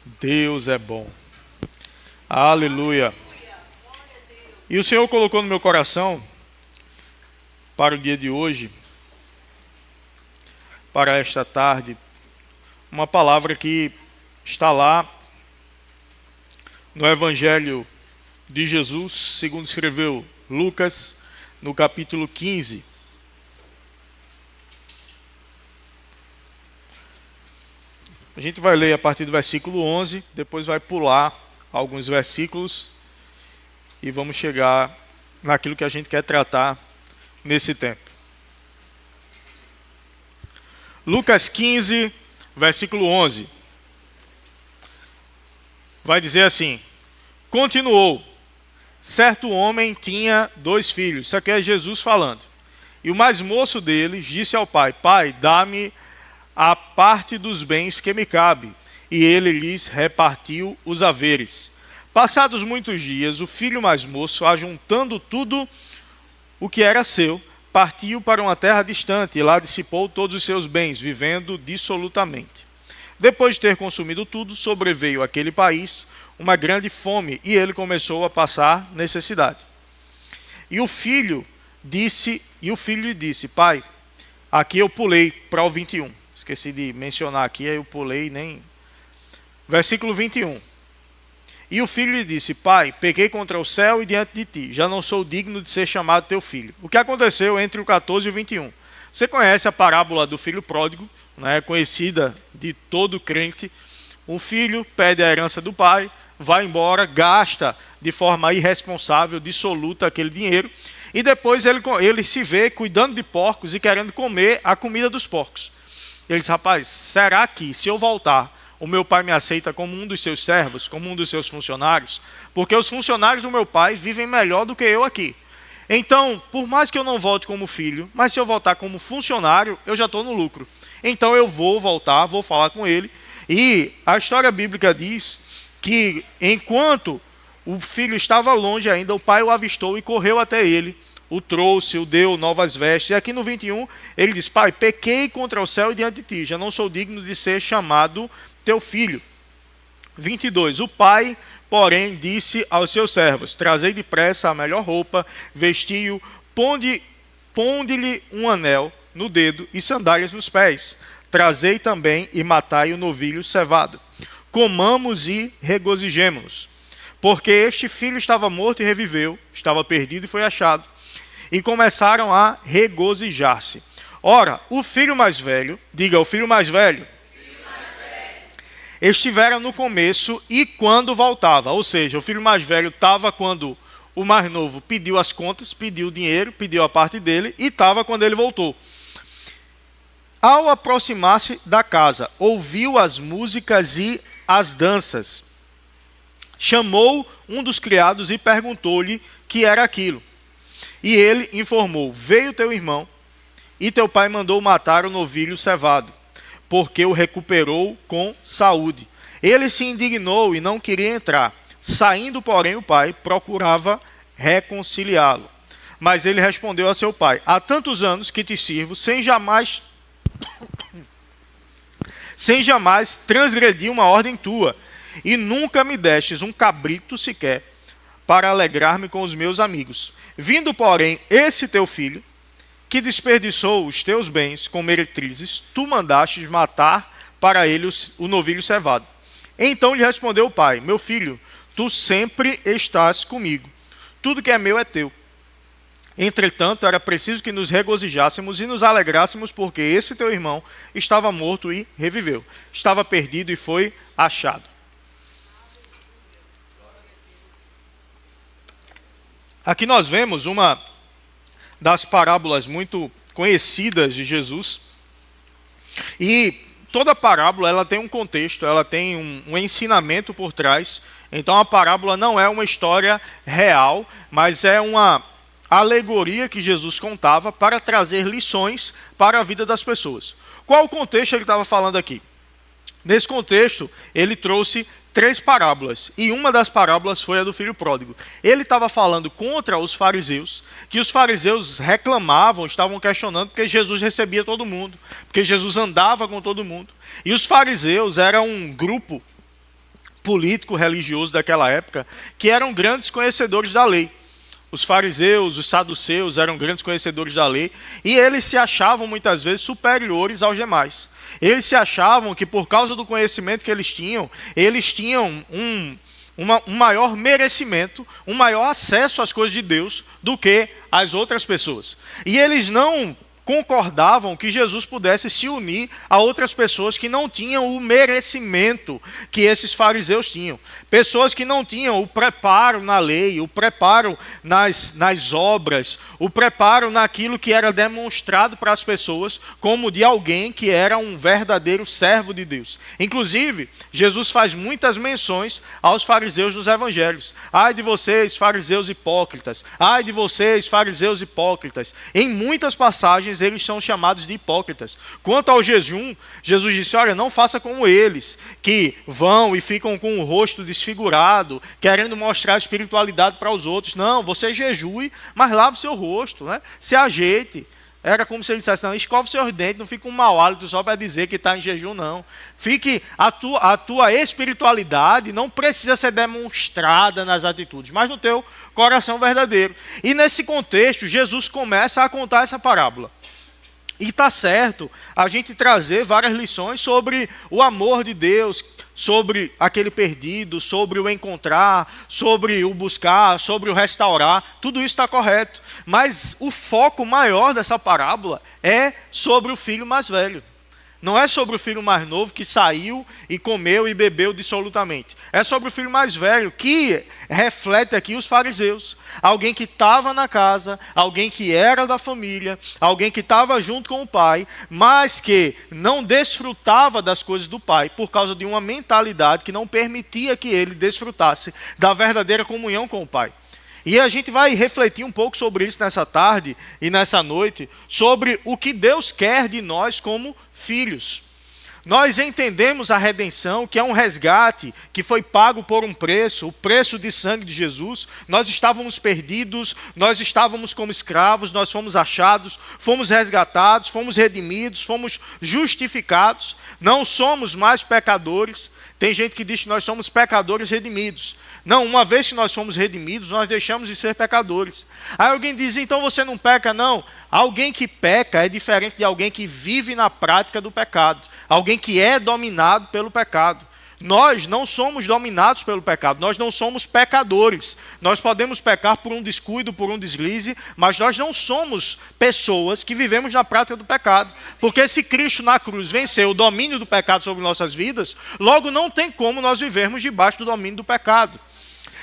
Deus é bom. Aleluia. E o Senhor colocou no meu coração, para o dia de hoje, para esta tarde, uma palavra que está lá no Evangelho de Jesus, segundo escreveu Lucas, no capítulo 15. A gente vai ler a partir do versículo 11, depois vai pular alguns versículos e vamos chegar naquilo que a gente quer tratar nesse tempo. Lucas 15, versículo 11. Vai dizer assim: continuou, certo homem tinha 2 filhos. Isso aqui é Jesus falando. E o mais moço deles disse ao pai: Pai, dá-me a parte dos bens que me cabe. E ele lhes repartiu os haveres. Passados muitos dias, o filho mais moço, ajuntando tudo o que era seu, partiu para uma terra distante e lá dissipou todos os seus bens, vivendo dissolutamente. Depois de ter consumido tudo, sobreveio àquele país uma grande fome e ele começou a passar necessidade. E o filho lhe disse: Pai, aqui eu pulei para o 21. Esqueci de mencionar aqui, aí eu pulei nem... Versículo 21. E o filho lhe disse: Pai, pequei contra o céu e diante de ti, já não sou digno de ser chamado teu filho. O que aconteceu entre o 14 e o 21? Você conhece a parábola do filho pródigo, né, conhecida de todo crente. Um filho pede a herança do pai, vai embora, gasta de forma irresponsável, dissoluta aquele dinheiro, e depois ele se vê cuidando de porcos e querendo comer a comida dos porcos. Ele diz: rapaz, será que se eu voltar, o meu pai me aceita como um dos seus servos, como um dos seus funcionários? Porque os funcionários do meu pai vivem melhor do que eu aqui. Então, por mais que eu não volte como filho, mas se eu voltar como funcionário, eu já estou no lucro. Então eu vou voltar, vou falar com ele. E a história bíblica diz que enquanto o filho estava longe ainda, o pai o avistou e correu até ele, o trouxe, o deu novas vestes. E aqui no 21 ele diz: Pai, pequei contra o céu e diante de ti, já não sou digno de ser chamado teu filho. 22. O pai, porém, disse aos seus servos: trazei depressa a melhor roupa, vestiu, ponde-lhe um anel no dedo e sandálias nos pés. Trazei também e matai o novilho cevado. Comamos e regozijemo-nos, porque este filho estava morto e reviveu, estava perdido e foi achado. E começaram a regozijar-se. Ora, o filho mais velho, diga, o filho mais velho, estivera no começo e quando voltava. Ou seja, o filho mais velho estava quando o mais novo pediu as contas, pediu o dinheiro, pediu a parte dele, e estava quando ele voltou. Ao aproximar-se da casa, ouviu as músicas e as danças. Chamou um dos criados e perguntou-lhe que era aquilo. E ele informou: veio teu irmão e teu pai mandou matar o novilho cevado, porque o recuperou com saúde. Ele se indignou e não queria entrar. Saindo, porém, o pai procurava reconciliá-lo. Mas ele respondeu a seu pai: há tantos anos que te sirvo, sem jamais transgredir uma ordem tua, e nunca me destes um cabrito sequer para alegrar-me com os meus amigos. Vindo, porém, esse teu filho, que desperdiçou os teus bens com meretrizes, tu mandastes matar para ele o novilho cevado. Então lhe respondeu o pai: meu filho, tu sempre estás comigo, tudo que é meu é teu. Entretanto, era preciso que nos regozijássemos e nos alegrássemos, porque esse teu irmão estava morto e reviveu, estava perdido e foi achado. Aqui nós vemos uma das parábolas muito conhecidas de Jesus. E toda parábola ela tem um contexto, ela tem um ensinamento por trás. Então a parábola não é uma história real, mas é uma alegoria que Jesus contava para trazer lições para a vida das pessoas. Qual o contexto ele estava falando aqui? Nesse contexto, ele trouxe 3 parábolas, e uma das parábolas foi a do filho pródigo. Ele estava falando contra os fariseus, que os fariseus reclamavam, estavam questionando, porque Jesus recebia todo mundo, porque Jesus andava com todo mundo. E os fariseus eram um grupo político religioso daquela época, que eram grandes conhecedores da lei. Os fariseus, os saduceus eram grandes conhecedores da lei, e eles se achavam muitas vezes superiores aos demais. Eles se achavam que, por causa do conhecimento que eles tinham um maior merecimento, um maior acesso às coisas de Deus do que as outras pessoas. E eles não concordavam que Jesus pudesse se unir a outras pessoas que não tinham o merecimento que esses fariseus tinham. Pessoas que não tinham o preparo na lei, o preparo nas obras, o preparo naquilo que era demonstrado para as pessoas como de alguém que era um verdadeiro servo de Deus. Inclusive, Jesus faz muitas menções aos fariseus nos evangelhos. Ai de vocês, fariseus hipócritas! Ai de vocês, fariseus hipócritas! Em muitas passagens eles são chamados de hipócritas. Quanto ao jejum, Jesus disse, olha, não faça como eles, que vão e ficam com o rosto desfigurado, querendo mostrar espiritualidade para os outros. Não, você jejue, mas lave o seu rosto, né? Se ajeite. Era como se ele dissesse, não, escove seus dentes, não fique um mau hálito só para dizer que está em jejum, não. Fique, a tua espiritualidade não precisa ser demonstrada nas atitudes, mas no teu coração verdadeiro. E nesse contexto, Jesus começa a contar essa parábola. E está certo a gente trazer várias lições sobre o amor de Deus, sobre aquele perdido, sobre o encontrar, sobre o buscar, sobre o restaurar. Tudo isso está correto. Mas o foco maior dessa parábola é sobre o filho mais velho. Não é sobre o filho mais novo que saiu e comeu e bebeu dissolutamente. É sobre o filho mais velho que reflete aqui os fariseus. Alguém que estava na casa, alguém que era da família, alguém que estava junto com o pai, mas que não desfrutava das coisas do pai por causa de uma mentalidade que não permitia que ele desfrutasse da verdadeira comunhão com o pai. E a gente vai refletir um pouco sobre isso nessa tarde e nessa noite, sobre o que Deus quer de nós como filhos. Nós entendemos a redenção, que é um resgate, que foi pago por um preço, o preço de sangue de Jesus. Nós estávamos perdidos, nós estávamos como escravos, nós fomos achados, fomos resgatados, fomos redimidos, fomos justificados. Não somos mais pecadores. Tem gente que diz que nós somos pecadores redimidos. Não, uma vez que nós fomos redimidos, nós deixamos de ser pecadores. Aí alguém diz, então você não peca? Não. Alguém que peca é diferente de alguém que vive na prática do pecado. Alguém que é dominado pelo pecado. Nós não somos dominados pelo pecado, nós não somos pecadores. Nós podemos pecar por um descuido, por um deslize, mas nós não somos pessoas que vivemos na prática do pecado. Porque se Cristo na cruz venceu o domínio do pecado sobre nossas vidas, logo não tem como nós vivermos debaixo do domínio do pecado.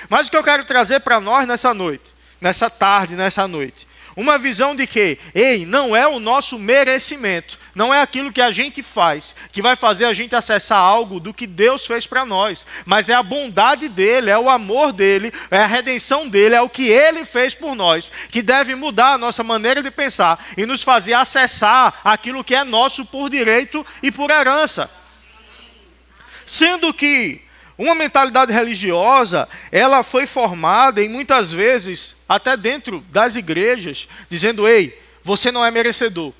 Mas o que eu quero trazer para nós nessa noite, nessa tarde, nessa noite, uma visão de que, não é o nosso merecimento, não é aquilo que a gente faz, que vai fazer a gente acessar algo do que Deus fez para nós, mas é a bondade dele, é o amor dele, é a redenção dele, é o que ele fez por nós, que deve mudar a nossa maneira de pensar e nos fazer acessar aquilo que é nosso por direito e por herança. Sendo que uma mentalidade religiosa, ela foi formada e muitas vezes, até dentro das igrejas, dizendo, você não é merecedor.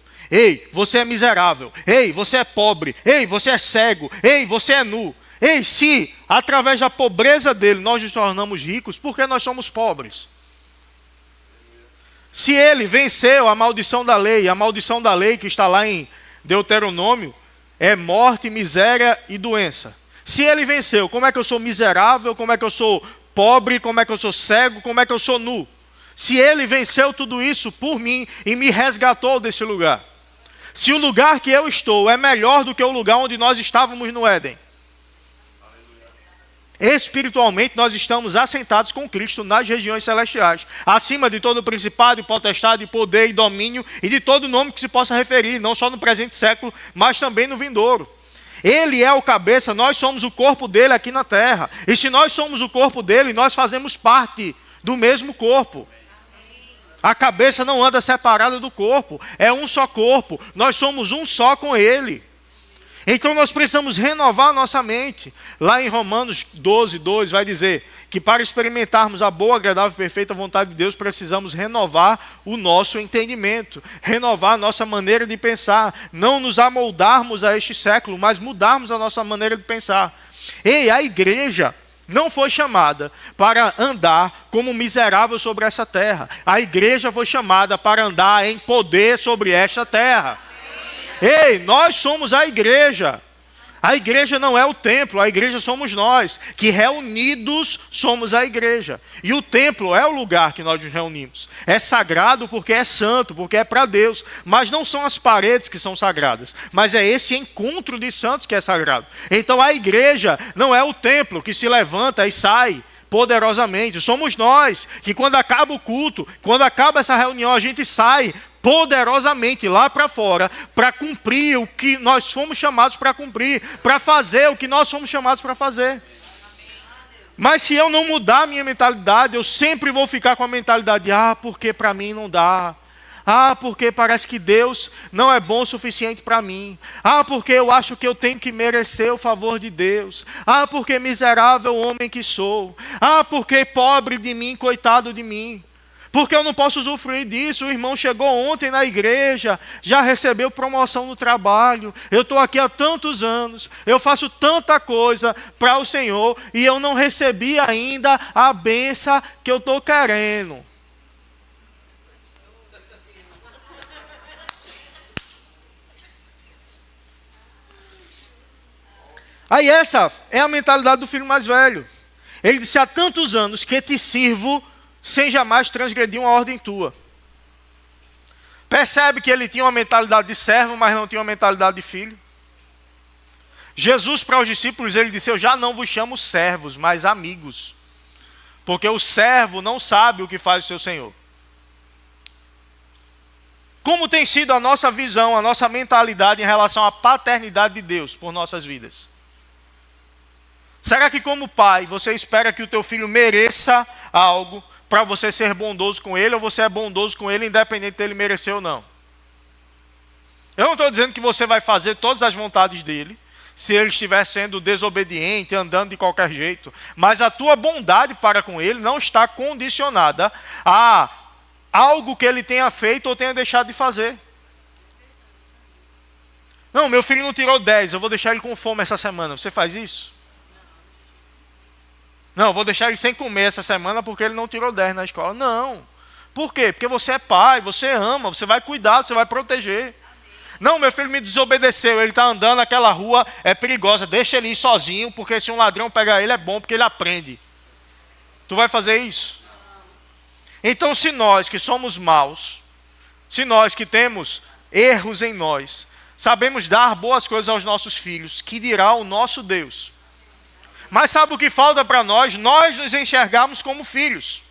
Você é miserável. Você é pobre. Você é cego. Você é nu. Se através da pobreza dele nós nos tornamos ricos, por que nós somos pobres? Se ele venceu a maldição da lei que está lá em Deuteronômio, é morte, miséria e doença. Se ele venceu, como é que eu sou miserável, como é que eu sou pobre, como é que eu sou cego, como é que eu sou nu? Se ele venceu tudo isso por mim e me resgatou desse lugar. Se o lugar que eu estou é melhor do que o lugar onde nós estávamos no Éden. Espiritualmente nós estamos assentados com Cristo nas regiões celestiais, acima de todo principado, potestade, poder e domínio e de todo nome que se possa referir, não só no presente século, mas também no vindouro. Ele é o cabeça, nós somos o corpo dele aqui na terra. E se nós somos o corpo dele, nós fazemos parte do mesmo corpo. A cabeça não anda separada do corpo, é um só corpo. Nós somos um só com ele. Então nós precisamos renovar a nossa mente. Lá em Romanos 12:2 vai dizer que para experimentarmos a boa, agradável e perfeita vontade de Deus, precisamos renovar o nosso entendimento, renovar a nossa maneira de pensar, não nos amoldarmos a este século, mas mudarmos a nossa maneira de pensar. Ei, a igreja não foi chamada para andar como miserável sobre essa terra. A igreja foi chamada para andar em poder sobre esta terra. Ei, nós somos a igreja. A igreja não é o templo, a igreja somos nós, que reunidos somos a igreja. E o templo é o lugar que nós nos reunimos. É sagrado porque é santo, porque é para Deus. Mas não são as paredes que são sagradas, mas é esse encontro de santos que é sagrado. Então a igreja não é o templo que se levanta e sai poderosamente. Somos nós que quando acaba o culto, quando acaba essa reunião, a gente sai poderosamente lá para fora, para cumprir o que nós fomos chamados para cumprir, para fazer o que nós fomos chamados para fazer. Mas se eu não mudar a minha mentalidade, eu sempre vou ficar com a mentalidade de, porque para mim não dá. Porque parece que Deus não é bom o suficiente para mim. Porque eu acho que eu tenho que merecer o favor de Deus. Porque miserável homem que sou. Porque pobre de mim, coitado de mim. Porque eu não posso usufruir disso. O irmão chegou ontem na igreja, já recebeu promoção no trabalho. Eu estou aqui há tantos anos, eu faço tanta coisa para o Senhor e eu não recebi ainda a bênção que eu estou querendo. Aí essa é a mentalidade do filho mais velho. Ele disse, há tantos anos que te sirvo sem jamais transgredir uma ordem tua. Percebe que ele tinha uma mentalidade de servo, mas não tinha uma mentalidade de filho. Jesus para os discípulos, ele disse, eu já não vos chamo servos, mas amigos. Porque o servo não sabe o que faz o seu senhor. Como tem sido a nossa visão, a nossa mentalidade em relação à paternidade de Deus por nossas vidas? Será que como pai, você espera que o teu filho mereça algo para você ser bondoso com ele, ou você é bondoso com ele independente dele merecer ou não? Eu não estou dizendo que você vai fazer todas as vontades dele, se ele estiver sendo desobediente, andando de qualquer jeito. Mas a tua bondade para com ele não está condicionada a algo que ele tenha feito ou tenha deixado de fazer. Não, meu filho não tirou 10, eu vou deixar ele com fome essa semana. Você faz isso? Não, vou deixar ele sem comer essa semana porque ele não tirou 10 na escola. Não. Por quê? Porque você é pai, você ama, você vai cuidar, você vai proteger. Não, meu filho me desobedeceu, ele está andando naquela rua, é perigosa, deixa ele ir sozinho, porque se um ladrão pegar ele é bom, porque ele aprende. Tu vai fazer isso? Então, se nós que somos maus, se nós que temos erros em nós, sabemos dar boas coisas aos nossos filhos, que dirá o nosso Deus? Mas sabe o que falta para nós? Nós nos enxergarmos como filhos.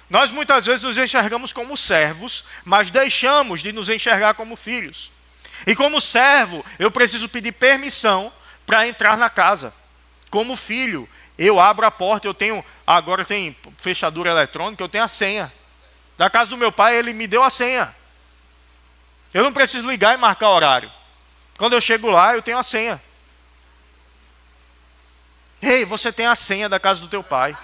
Nós muitas vezes nos enxergamos como servos, mas deixamos de nos enxergar como filhos. E como servo, eu preciso pedir permissão para entrar na casa. Como filho, eu abro a porta, agora tem fechadura eletrônica, eu tenho a senha. Da casa do meu pai, ele me deu a senha. Eu não preciso ligar e marcar horário. Quando eu chego lá, eu tenho a senha. Ei, você tem a senha da casa do teu pai.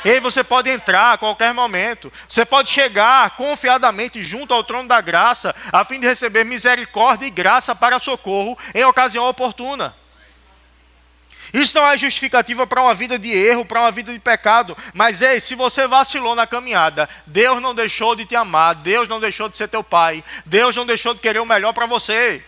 Ei, você pode entrar a qualquer momento. Você pode chegar confiadamente junto ao trono da graça, a fim de receber misericórdia e graça para socorro em ocasião oportuna. Isso não é justificativa para uma vida de erro, para uma vida de pecado. Mas ei, se você vacilou na caminhada, Deus não deixou de te amar, Deus não deixou de ser teu pai, Deus não deixou de querer o melhor para você.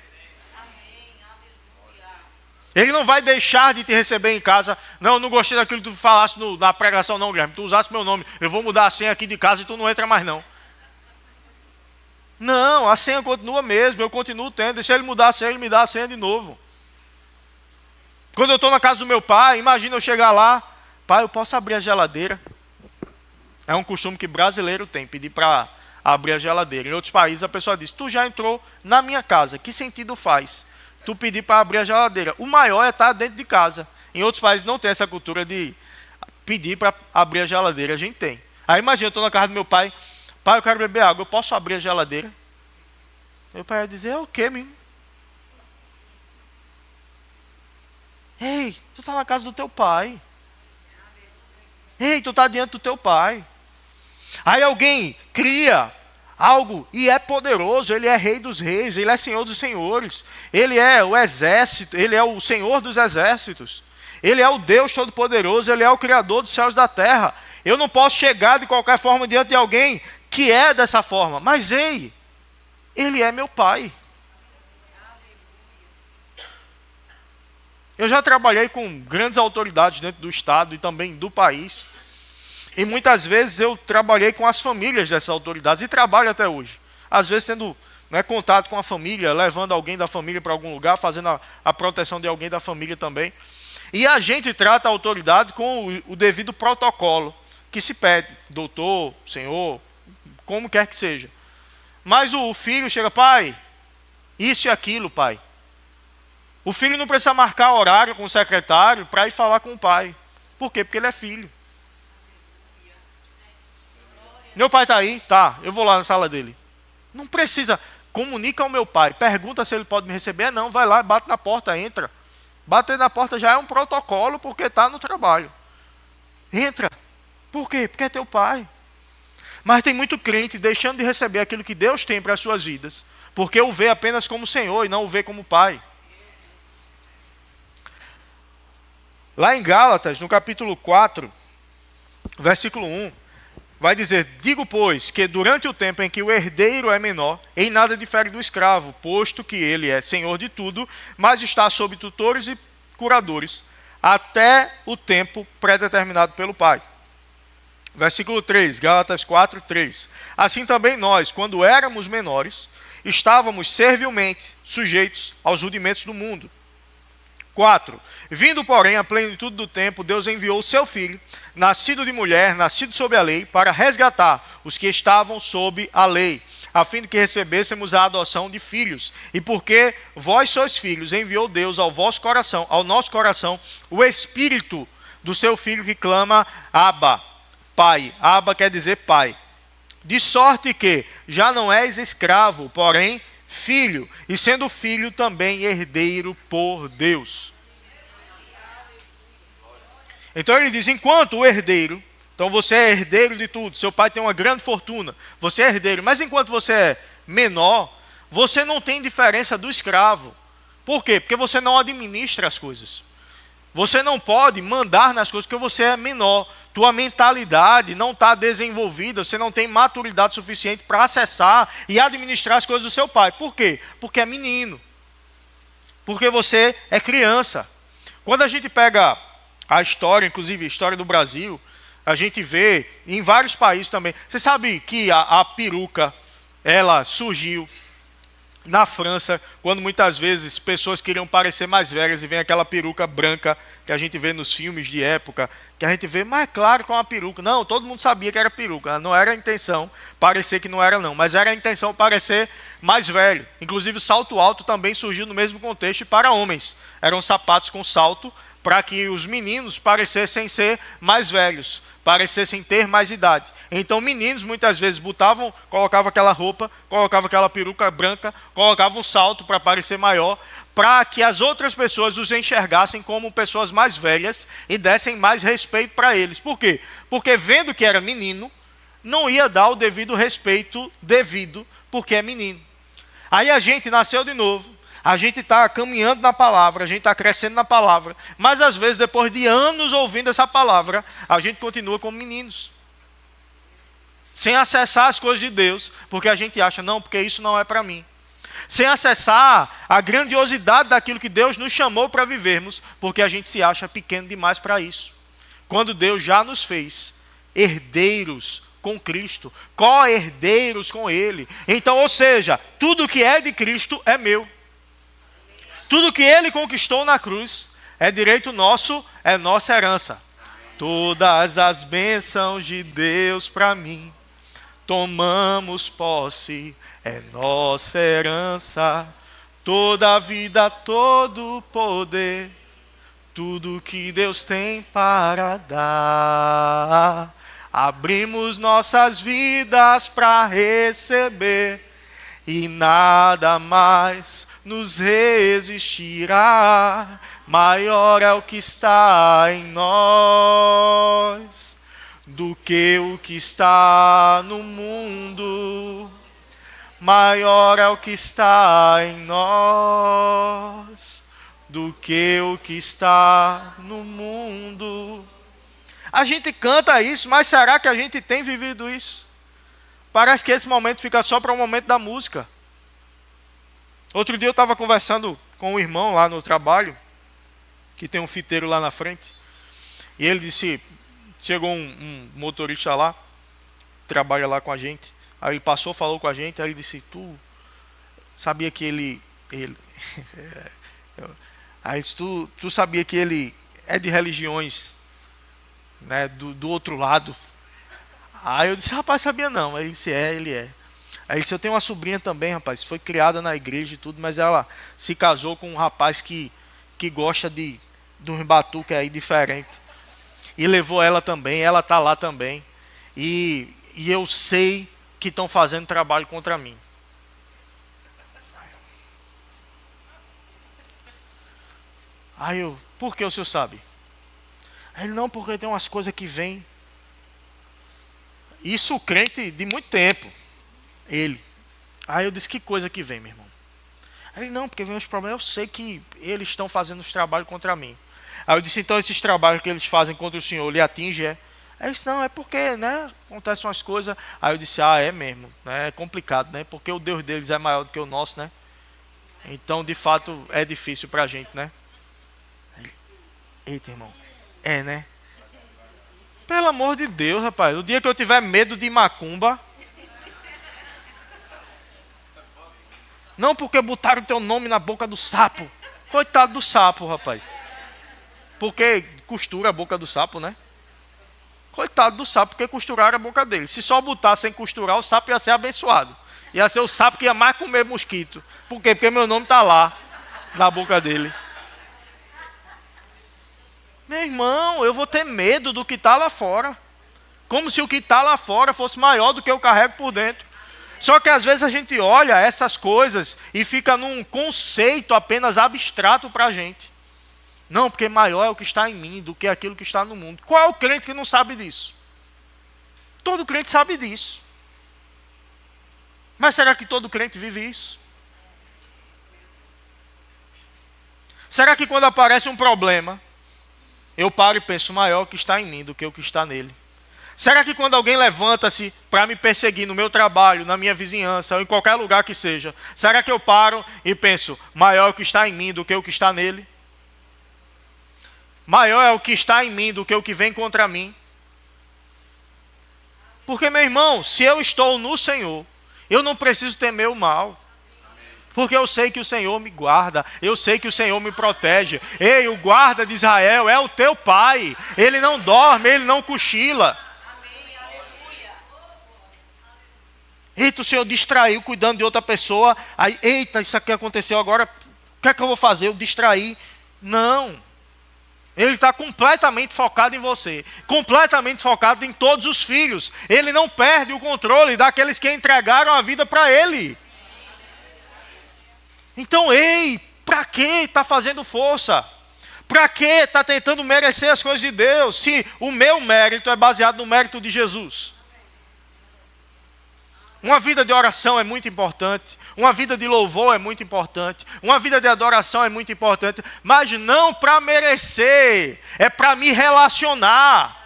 Ele não vai deixar de te receber em casa. Não, eu não gostei daquilo que tu falasse na pregação não, Guilherme. Tu usaste meu nome. Eu vou mudar a senha aqui de casa e tu não entra mais não. Não, a senha continua mesmo. Eu continuo tendo. Deixa ele mudar a senha, ele me dá a senha de novo. Quando eu estou na casa do meu pai, imagina eu chegar lá. Pai, eu posso abrir a geladeira? É um costume que brasileiro tem, pedir para abrir a geladeira. Em outros países a pessoa diz, tu já entrou na minha casa. Que sentido faz tu pedir para abrir a geladeira? O maior é estar dentro de casa. Em outros países não tem essa cultura de pedir para abrir a geladeira. A gente tem. Aí imagina, eu estou na casa do meu pai. Pai, eu quero beber água. Eu posso abrir a geladeira? Meu pai vai dizer, é o quê, menino? Ei, tu está na casa do teu pai. Ei, tu está diante do teu pai. Aí alguém cria algo, e é poderoso, ele é rei dos reis, ele é senhor dos senhores, ele é o exército, ele é o senhor dos exércitos, ele é o Deus todo-poderoso, ele é o criador dos céus e da terra. Eu não posso chegar de qualquer forma diante de alguém que é dessa forma, mas ei, ele é meu pai. Eu já trabalhei com grandes autoridades dentro do estado e também do país. E muitas vezes eu trabalhei com as famílias dessas autoridades e trabalho até hoje. Às vezes tendo contato com a família, levando alguém da família para algum lugar, fazendo a proteção de alguém da família também. E a gente trata a autoridade com o devido protocolo que se pede. Doutor, senhor, como quer que seja. Mas o filho chega, pai, isso e aquilo, pai. O filho não precisa marcar horário com o secretário para ir falar com o pai. Por quê? Porque ele é filho. Meu pai está aí? Tá, eu vou lá na sala dele. Não precisa, comunica ao meu pai, pergunta se ele pode me receber. Não, vai lá, bate na porta, entra. Bater na porta já é um protocolo porque está no trabalho. Entra. Por quê? Porque é teu pai. Mas tem muito crente deixando de receber aquilo que Deus tem para as suas vidas, porque o vê apenas como Senhor e não o vê como pai. Lá em Gálatas, no capítulo 4, versículo 1, vai dizer, digo, pois, que durante o tempo em que o herdeiro é menor, em nada difere do escravo, posto que ele é senhor de tudo, mas está sob tutores e curadores, até o tempo pré-determinado pelo pai. Versículo 3, Gálatas 4, 3. Assim também nós, quando éramos menores, estávamos servilmente sujeitos aos rudimentos do mundo. 4. Vindo, porém, à plenitude do tempo, Deus enviou o seu Filho, nascido de mulher, nascido sob a lei, para resgatar os que estavam sob a lei, a fim de que recebêssemos a adoção de filhos. E porque vós sois filhos, enviou Deus ao vosso coração, ao nosso coração, o Espírito do seu Filho que clama, Abba, Pai. Abba quer dizer Pai. De sorte que já não és escravo, porém filho, e sendo filho também herdeiro por Deus. Então ele diz, enquanto o herdeiro, então você é herdeiro de tudo, seu pai tem uma grande fortuna, você é herdeiro, mas enquanto você é menor, você não tem diferença do escravo. Por quê? Porque você não administra as coisas. Você não pode mandar nas coisas porque você é menor. Tua mentalidade não está desenvolvida, você não tem maturidade suficiente para acessar e administrar as coisas do seu pai. Por quê? Porque é menino. Porque você é criança. Quando a gente pega a história, inclusive a história do Brasil, a gente vê em vários países também. Você sabe que a peruca, ela surgiu na França, quando muitas vezes pessoas queriam parecer mais velhas e vem aquela peruca branca que a gente vê nos filmes de época, que a gente vê, mas é claro que é uma peruca. Não, todo mundo sabia que era peruca, não era a intenção parecer que não era não, mas era a intenção parecer mais velho. Inclusive o salto alto também surgiu no mesmo contexto para homens. Eram sapatos com salto para que os meninos parecessem ser mais velhos, parecessem ter mais idade. Então meninos muitas vezes colocavam aquela roupa, colocavam aquela peruca branca, colocavam um salto para parecer maior, para que as outras pessoas os enxergassem como pessoas mais velhas e dessem mais respeito para eles. Por quê? Porque vendo que era menino, não ia dar o devido respeito devido, porque é menino. Aí a gente nasceu de novo, a gente está caminhando na palavra, a gente está crescendo na palavra, mas às vezes depois de anos ouvindo essa palavra, a gente continua como meninos. Sem acessar as coisas de Deus, porque a gente acha, não, porque isso não é para mim. Sem acessar a grandiosidade daquilo que Deus nos chamou para vivermos, porque a gente se acha pequeno demais para isso. Quando Deus já nos fez herdeiros com Cristo, co-herdeiros com Ele. Então, ou seja, tudo que é de Cristo é meu. Tudo que Ele conquistou na cruz é direito nosso, é nossa herança. Todas as bênçãos de Deus para mim, tomamos posse, é nossa herança. Toda a vida, todo o poder, tudo que Deus tem para dar. Abrimos nossas vidas para receber e nada mais nos resistirá. Maior é o que está em nós do que o que está no mundo. maior é o que está em nós do que o que está no mundo. A gente canta isso, mas será que a gente tem vivido isso? Parece que esse momento fica só para o momento da música. Outro dia eu estava conversando com um irmão lá no trabalho, que tem um fiteiro lá na frente, e ele disse, chegou um motorista lá, trabalha lá com a gente, aí ele passou, falou com a gente, aí ele disse, tu sabia que ele aí disse, tu sabia que ele é de religiões, né, do outro lado? Aí eu disse, rapaz, sabia não. Aí ele disse, ele é. Aí ele disse, eu tenho uma sobrinha também, rapaz, foi criada na igreja e tudo, mas ela se casou com um rapaz que gosta de um batuque aí diferente. E levou ela também, ela está lá também. E eu sei que estão fazendo trabalho contra mim. Aí eu, por que o senhor sabe? Aí ele, não, porque tem umas coisas que vêm. Isso o crente de muito tempo. Ele. Aí eu disse, que coisa que vem, meu irmão? Aí ele, não, porque vem os problemas, eu sei que eles estão fazendo os trabalhos contra mim. Aí eu disse, então esses trabalhos que eles fazem contra o senhor, lhe atinge, é? Aí ele disse, não, é porque, né, acontecem umas coisas. Aí eu disse, é mesmo, né, é complicado, né, porque o Deus deles é maior do que o nosso, né? Então, de fato, é difícil pra gente, né? Ele, eita, irmão, né? Pelo amor de Deus, rapaz, o dia que eu tiver medo de macumba... Não porque botaram o teu nome na boca do sapo. Coitado do sapo, rapaz. Porque costura a boca do sapo, né? Coitado do sapo, porque costuraram a boca dele. Se só botar sem costurar, o sapo ia ser abençoado. Ia ser o sapo que ia mais comer mosquito. Por quê? Porque meu nome está lá, na boca dele. Meu irmão, eu vou ter medo do que está lá fora. Como se o que está lá fora fosse maior do que eu carrego por dentro. Só que às vezes a gente olha essas coisas e fica num conceito apenas abstrato para a gente. Não, porque maior é o que está em mim do que aquilo que está no mundo. Qual é o crente que não sabe disso? Todo crente sabe disso. Mas será que todo crente vive isso? Será que quando aparece um problema, eu paro e penso, maior é o que está em mim do que o que está nele? Será que quando alguém levanta-se para me perseguir no meu trabalho, na minha vizinhança, ou em qualquer lugar que seja, será que eu paro e penso, maior é o que está em mim do que o que está nele? Maior é o que está em mim do que o que vem contra mim? Porque, meu irmão, se eu estou no Senhor, eu não preciso temer o mal. Porque eu sei que o Senhor me guarda, eu sei que o Senhor me protege. Ei, o guarda de Israel é o teu pai. Ele não dorme, ele não cochila. Eita, o Senhor distraiu cuidando de outra pessoa. Aí, eita, isso aqui aconteceu agora. O que é que eu vou fazer? Eu distraí. Não. Ele está completamente focado em você. Completamente focado em todos os filhos. Ele não perde o controle daqueles que entregaram a vida para Ele. Então, ei, para que está fazendo força? Para que está tentando merecer as coisas de Deus? Se o meu mérito é baseado no mérito de Jesus. Uma vida de oração é muito importante. Uma vida de louvor é muito importante. Uma vida de adoração é muito importante. Mas não para merecer. É para me relacionar.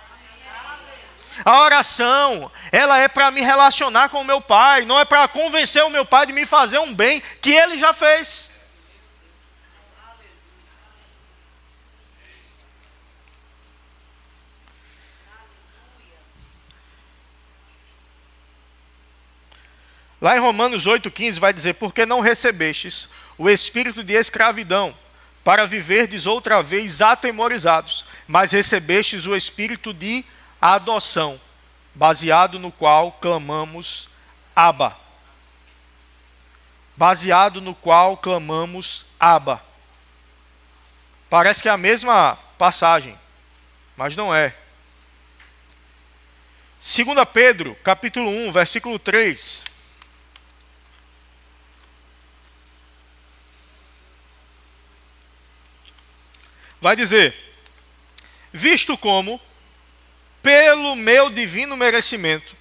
A oração, ela é para me relacionar com o meu Pai. Não é para convencer o meu Pai de me fazer um bem que Ele já fez. Lá em Romanos 8,15 vai dizer, porque não recebestes o espírito de escravidão, para viverdes outra vez atemorizados, mas recebestes o espírito de adoção, baseado no qual clamamos Abba. Baseado no qual clamamos Abba. Parece que é a mesma passagem, mas não é. 2 Pedro, capítulo 1, versículo 3. Vai dizer, visto como, pelo meu divino merecimento,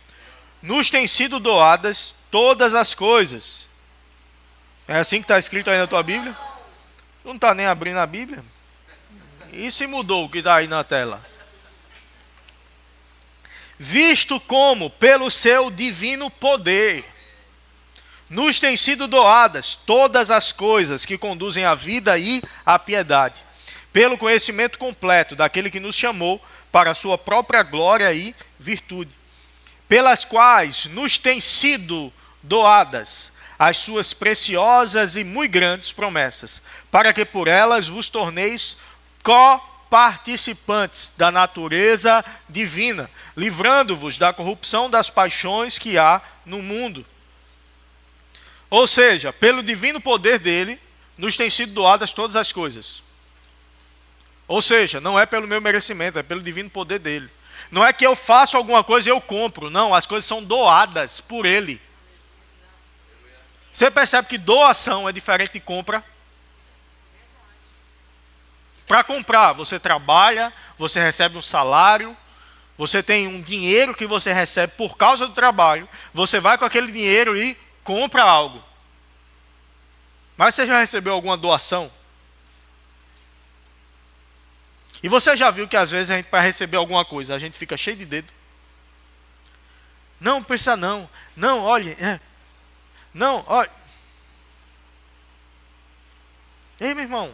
nos têm sido doadas todas as coisas. É assim que está escrito aí na tua Bíblia? Tu não está nem abrindo a Bíblia? E se mudou o que está aí na tela? Visto como, pelo seu divino poder, nos têm sido doadas todas as coisas que conduzem à vida e à piedade, pelo conhecimento completo daquele que nos chamou para a sua própria glória e virtude, pelas quais nos têm sido doadas as suas preciosas e muito grandes promessas, para que por elas vos torneis coparticipantes da natureza divina, livrando-vos da corrupção das paixões que há no mundo. Ou seja, pelo divino poder dele, nos têm sido doadas todas as coisas. Ou seja, não é pelo meu merecimento, é pelo divino poder dele. Não é que eu faço alguma coisa e eu compro. Não, as coisas são doadas por ele. Você percebe que doação é diferente de compra? Para comprar, você trabalha, você recebe um salário, você tem um dinheiro que você recebe por causa do trabalho, você vai com aquele dinheiro e compra algo. Mas você já recebeu alguma doação? E você já viu que às vezes a gente, para receber alguma coisa, a gente fica cheio de dedo? Não precisa não. Não, olha. Não, olha. Ei, meu irmão.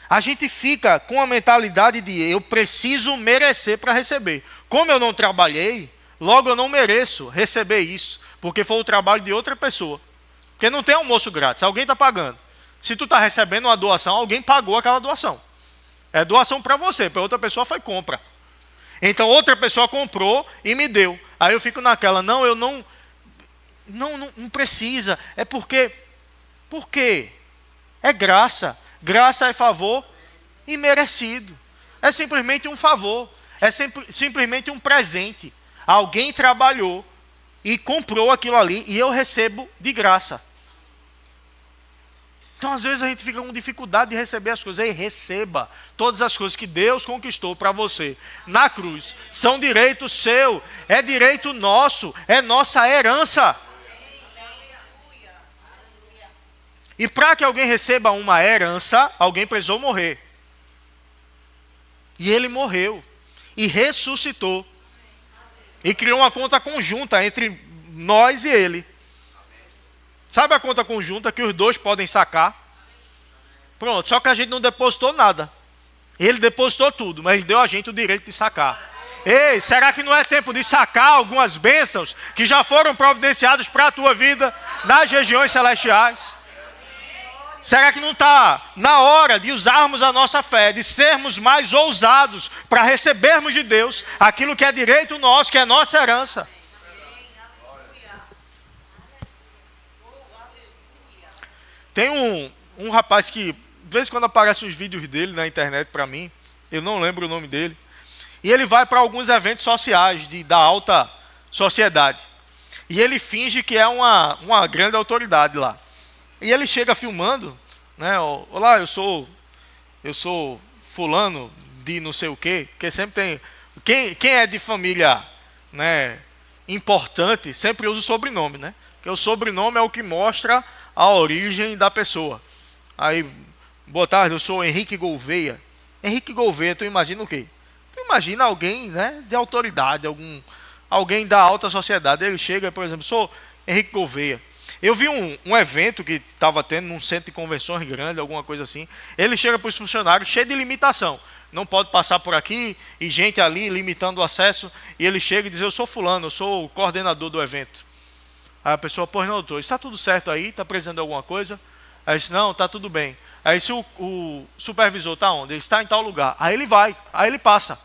A gente fica com a mentalidade de eu preciso merecer para receber. Como eu não trabalhei, logo eu não mereço receber isso, porque foi o trabalho de outra pessoa. Porque não tem almoço grátis, alguém está pagando. Se tu está recebendo uma doação, alguém pagou aquela doação. É doação para você, para outra pessoa foi compra. Então outra pessoa comprou e me deu. Aí eu fico naquela, não, eu não precisa. É porque, por quê? É graça. Graça é favor imerecido. É simplesmente um favor. É simplesmente um presente. Alguém trabalhou e comprou aquilo ali e eu recebo de graça. Então, às vezes, a gente fica com dificuldade de receber as coisas. Ei, receba. Todas as coisas que Deus conquistou para você na cruz são direito seu, é direito nosso, é nossa herança. E para que alguém receba uma herança, alguém precisou morrer. E ele morreu. E ressuscitou. E criou uma conta conjunta entre nós e ele. Sabe a conta conjunta que os dois podem sacar? Pronto, só que a gente não depositou nada. Ele depositou tudo, mas ele deu a gente o direito de sacar. Ei, será que não é tempo de sacar algumas bênçãos que já foram providenciadas para a tua vida nas regiões celestiais? Será que não está na hora de usarmos a nossa fé, de sermos mais ousados para recebermos de Deus aquilo que é direito nosso, que é nossa herança? Tem um rapaz que, de vez em quando aparecem os vídeos dele na internet para mim, eu não lembro o nome dele, e ele vai para alguns eventos sociais da alta sociedade. E ele finge que é uma grande autoridade lá. E ele chega filmando, né? Olá, eu sou fulano de não sei o quê, porque sempre tem... Quem é de família, né, importante, sempre usa o sobrenome, né? Porque o sobrenome é o que mostra a origem da pessoa. Aí, boa tarde, eu sou Henrique Gouveia. Henrique Gouveia, tu imagina o quê? Tu imagina alguém, né, de autoridade, alguém da alta sociedade. Ele chega, por exemplo, sou Henrique Gouveia. Eu vi um evento que estava tendo num centro de convenções grande, alguma coisa assim. Ele chega para os funcionários cheio de limitação. Não pode passar por aqui, e gente ali limitando o acesso. E ele chega e diz, eu sou fulano, eu sou o coordenador do evento. Aí a pessoa, pois não, doutor, está tudo certo aí? Está precisando de alguma coisa? Aí ele diz, não, está tudo bem. Aí se o supervisor está onde? Ele está em tal lugar. Aí ele vai, aí ele passa.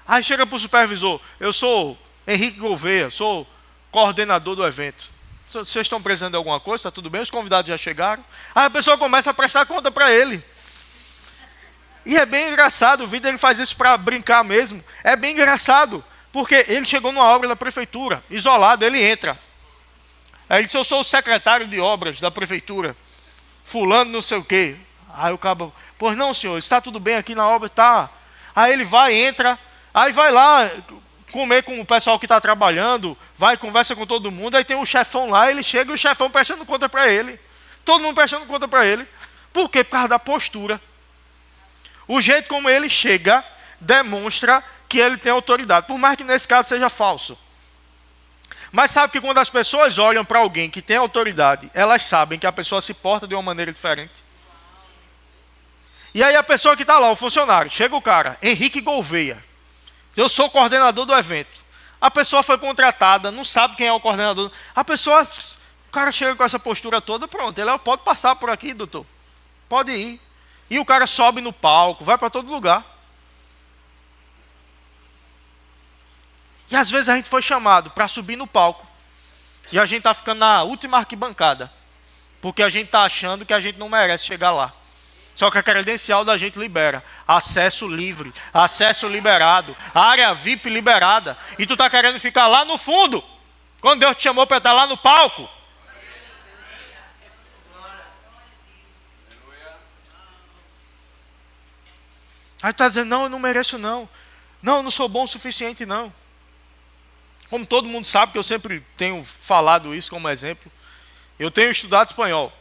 Aí chega para o supervisor, eu sou Henrique Gouveia, sou coordenador do evento. Vocês estão precisando de alguma coisa? Está tudo bem? Os convidados já chegaram. Aí a pessoa começa a prestar conta para ele. E é bem engraçado, o vídeo ele faz isso para brincar mesmo. É bem engraçado. Porque ele chegou numa obra da prefeitura, isolado, ele entra. Aí ele disse, eu sou o secretário de obras da prefeitura, fulano não sei o quê. Aí o cabo, pois não senhor, está tudo bem aqui na obra? Tá. Aí ele vai, entra, aí vai lá, comer com o pessoal que está trabalhando, vai, conversa com todo mundo, aí tem um chefão lá, ele chega e o chefão prestando conta para ele. Todo mundo prestando conta para ele. Por quê? Por causa da postura. O jeito como ele chega demonstra que ele tem autoridade, por mais que nesse caso seja falso. Mas sabe que quando as pessoas olham para alguém que tem autoridade, elas sabem que a pessoa se porta de uma maneira diferente. E aí a pessoa que está lá, o funcionário, chega o cara, Henrique Gouveia, eu sou o coordenador do evento. A pessoa foi contratada, não sabe quem é o coordenador. O cara chega com essa postura toda, pronto, ele pode passar por aqui, doutor. Pode ir. E o cara sobe no palco, vai para todo lugar. E às vezes a gente foi chamado para subir no palco. E a gente está ficando na última arquibancada. Porque a gente está achando que a gente não merece chegar lá. Só que a credencial da gente libera. Acesso livre, acesso liberado, área VIP liberada. E tu está querendo ficar lá no fundo. Quando Deus te chamou para estar lá no palco. Aí tu está dizendo, não, eu não mereço não. Não, eu não sou bom o suficiente não. Como todo mundo sabe que eu sempre tenho falado isso como exemplo, eu tenho estudado espanhol.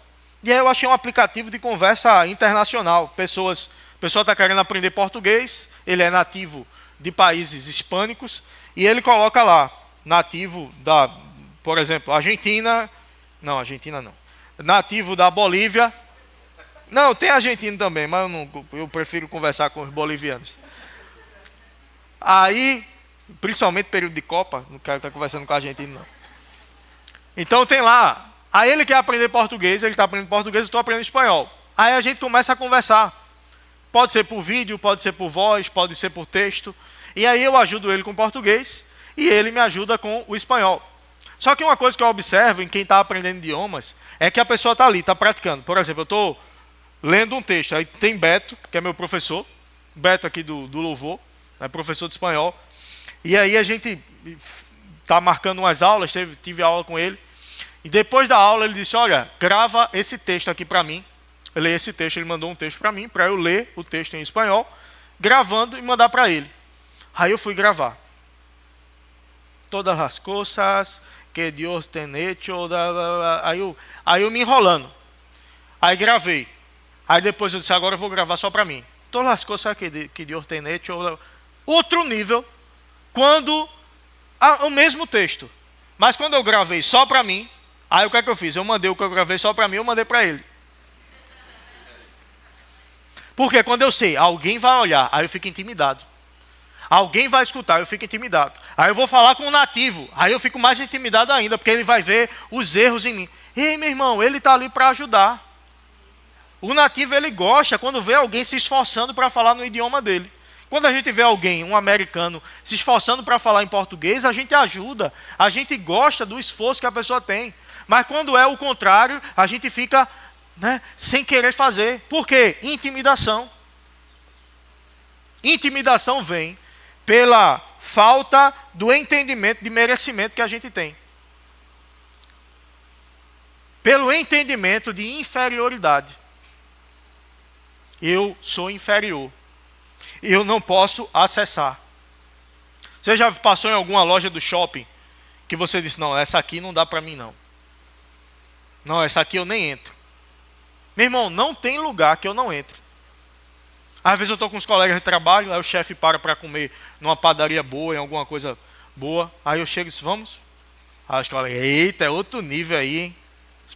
E aí eu achei um aplicativo de conversa internacional. A pessoa está querendo aprender português, ele é nativo de países hispânicos, e ele coloca lá, nativo da, por exemplo, Argentina não, nativo da Bolívia. Não, tem argentino também, mas eu prefiro conversar com os bolivianos. Aí, principalmente período de Copa, não quero estar conversando com argentino, não. Então tem lá, aí ele quer aprender português, ele está aprendendo português, eu estou aprendendo espanhol. Aí a gente começa a conversar. Pode ser por vídeo, pode ser por voz, pode ser por texto. E aí eu ajudo ele com português e ele me ajuda com o espanhol. Só que uma coisa que eu observo em quem está aprendendo idiomas é que a pessoa está ali, está praticando. Por exemplo, eu estou lendo um texto, aí tem Beto, que é meu professor, Beto aqui do Louvor, é professor de espanhol. E aí a gente está marcando umas aulas, tive aula com ele. E depois da aula ele disse, olha, grava esse texto aqui para mim. Eu leio esse texto, ele mandou um texto para mim, para eu ler o texto em espanhol, gravando e mandar para ele. Aí eu fui gravar. Todas as coisas que Deus tem hecho. Aí eu me enrolando. Aí gravei. Aí depois eu disse, agora eu vou gravar só para mim. Todas as coisas que Deus tem hecho. Outro nível, quando o mesmo texto. Mas quando eu gravei só para mim, aí o que é que eu fiz? Eu mandei o que eu gravei só para mim, eu mandei para ele. Porque quando eu sei, alguém vai olhar, aí eu fico intimidado. Alguém vai escutar, eu fico intimidado. Aí eu vou falar com o nativo, aí eu fico mais intimidado ainda, porque ele vai ver os erros em mim. Ei, meu irmão, ele está ali para ajudar. O nativo, ele gosta quando vê alguém se esforçando para falar no idioma dele. Quando a gente vê alguém, um americano, se esforçando para falar em português, a gente ajuda, a gente gosta do esforço que a pessoa tem. Mas quando é o contrário, a gente fica, sem querer fazer. Por quê? Intimidação. Intimidação vem pela falta do entendimento de merecimento que a gente tem. Pelo entendimento de inferioridade. Eu sou inferior. Eu não posso acessar. Você já passou em alguma loja do shopping que você disse, não, essa aqui não dá para mim não. Não, essa aqui eu nem entro. Meu irmão, não tem lugar que eu não entre. Às vezes eu estou com os colegas de trabalho, aí o chefe para comer numa padaria boa, em alguma coisa boa. Aí eu chego e disse, vamos? Aí os colegas, eita, é outro nível aí, hein?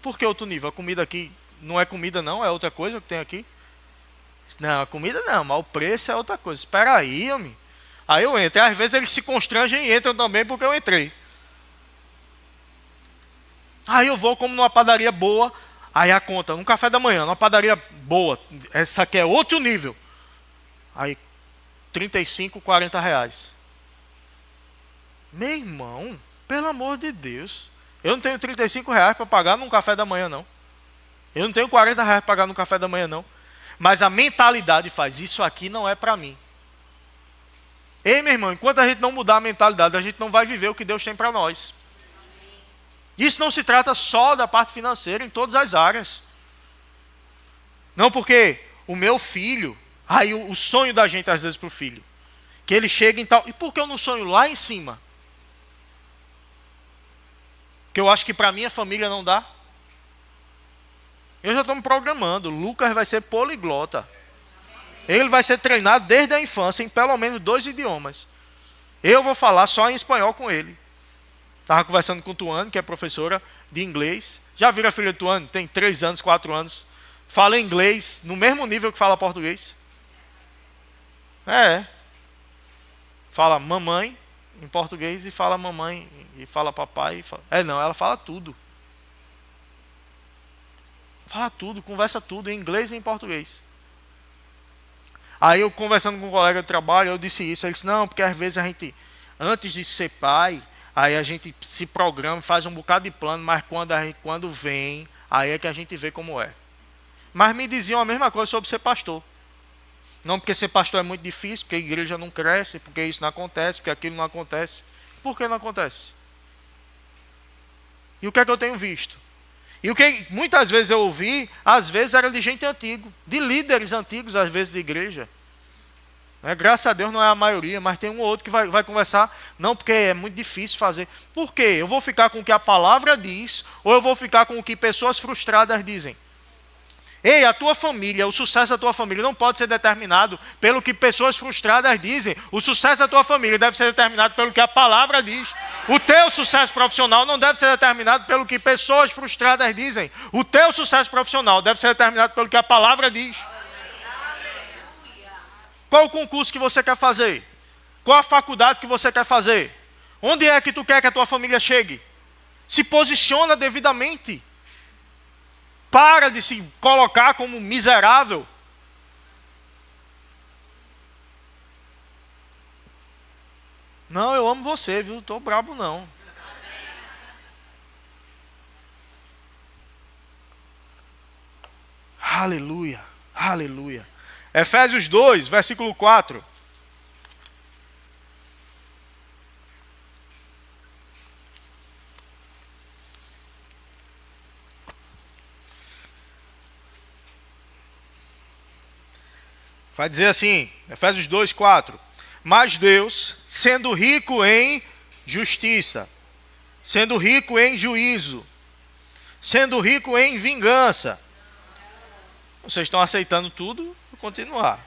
Por que outro nível? A comida aqui não é comida não, é outra coisa que tem aqui. Não, a comida não, mas o preço é outra coisa. Espera aí, homem. Aí eu entro. Às vezes eles se constrangem e entram também porque eu entrei. Aí eu vou como numa padaria boa. Aí a conta, um café da manhã, numa padaria boa. Essa aqui é outro nível. Aí, 35, 40 reais. Meu irmão, pelo amor de Deus. Eu não tenho 35 reais para pagar num café da manhã, não. Eu não tenho 40 reais para pagar num café da manhã, não. Mas a mentalidade faz, isso aqui não é para mim. Ei, meu irmão, enquanto a gente não mudar a mentalidade, a gente não vai viver o que Deus tem para nós. Isso não se trata só da parte financeira, em todas as áreas. Não, porque o meu filho, aí o sonho da gente às vezes para o filho, Que ele chega em tal... E por que eu não sonho lá em cima? Que eu acho que para minha família não dá. Eu já estou me programando. Lucas vai ser poliglota. Ele vai ser treinado desde a infância em pelo menos 2 idiomas. Eu vou falar só em espanhol com ele. Estava conversando com Tuane, que é professora de inglês. Já viram a filha de Tuane? Tem 3 anos, 4 anos. Fala inglês no mesmo nível que fala português. Fala mamãe em português e fala mamãe e fala papai. E fala... ela fala tudo. Fala tudo, conversa tudo em inglês e em português. Aí eu conversando com um colega de trabalho, eu disse isso. Ele disse, não, porque às vezes a gente, antes de ser pai, aí a gente se programa, faz um bocado de plano, mas quando vem, aí é que a gente vê como é. Mas me diziam a mesma coisa sobre ser pastor. Não porque ser pastor é muito difícil, porque a igreja não cresce, porque isso não acontece, porque aquilo não acontece. Por que não acontece? E o que é que eu tenho visto? E o que muitas vezes eu ouvi, às vezes era de gente antiga, de líderes antigos, às vezes de igreja. Graças a Deus não é a maioria, mas tem um ou outro que vai conversar, não, porque é muito difícil fazer. Por quê? Eu vou ficar com o que a palavra diz, ou eu vou ficar com o que pessoas frustradas dizem? Ei, a tua família, o sucesso da tua família não pode ser determinado pelo que pessoas frustradas dizem. O sucesso da tua família deve ser determinado pelo que a palavra diz. O teu sucesso profissional não deve ser determinado pelo que pessoas frustradas dizem. O teu sucesso profissional deve ser determinado pelo que a palavra diz. Qual o concurso que você quer fazer? Qual a faculdade que você quer fazer? Onde é que tu quer que a tua família chegue? Se posiciona devidamente. Para de se colocar como miserável. Não, eu amo você, viu? Não estou brabo, não. Aleluia, aleluia. Efésios 2, versículo 4. Vai dizer assim, Efésios 2, 4. Mas Deus, sendo rico em justiça, sendo rico em juízo, sendo rico em vingança. Vocês estão aceitando tudo? Vou continuar.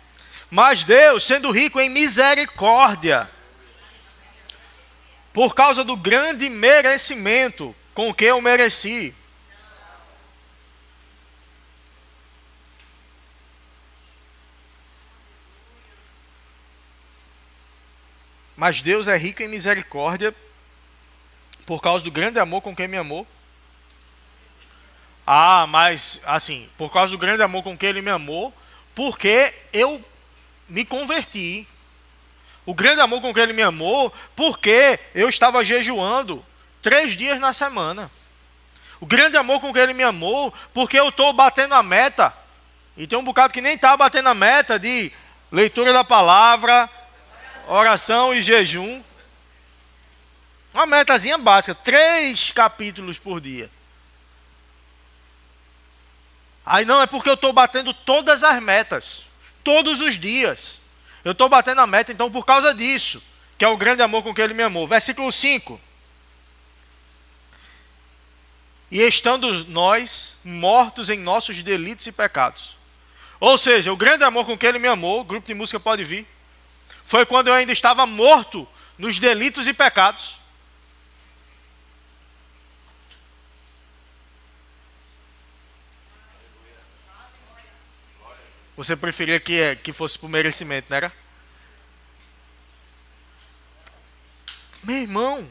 Mas Deus, sendo rico em misericórdia, por causa do grande merecimento com que eu mereci. Mas Deus é rico em misericórdia por causa do grande amor com quem me amou. Mas assim, por causa do grande amor com quem Ele me amou, porque eu me converti. O grande amor com quem Ele me amou, porque eu estava jejuando 3 dias na semana. O grande amor com quem Ele me amou, porque eu estou batendo a meta. E tem um bocado que nem está batendo a meta de leitura da palavra, oração e jejum. Uma metazinha básica, 3 capítulos por dia. Aí não, é porque eu estou batendo todas as metas, todos os dias. Eu estou batendo a meta, então por causa disso, que é o grande amor com que Ele me amou. Versículo 5. E estando nós mortos em nossos delitos e pecados. Ou seja, o grande amor com que Ele me amou, o grupo de música pode vir, foi quando eu ainda estava morto nos delitos e pecados. Você preferia que fosse por merecimento, não era? Meu irmão,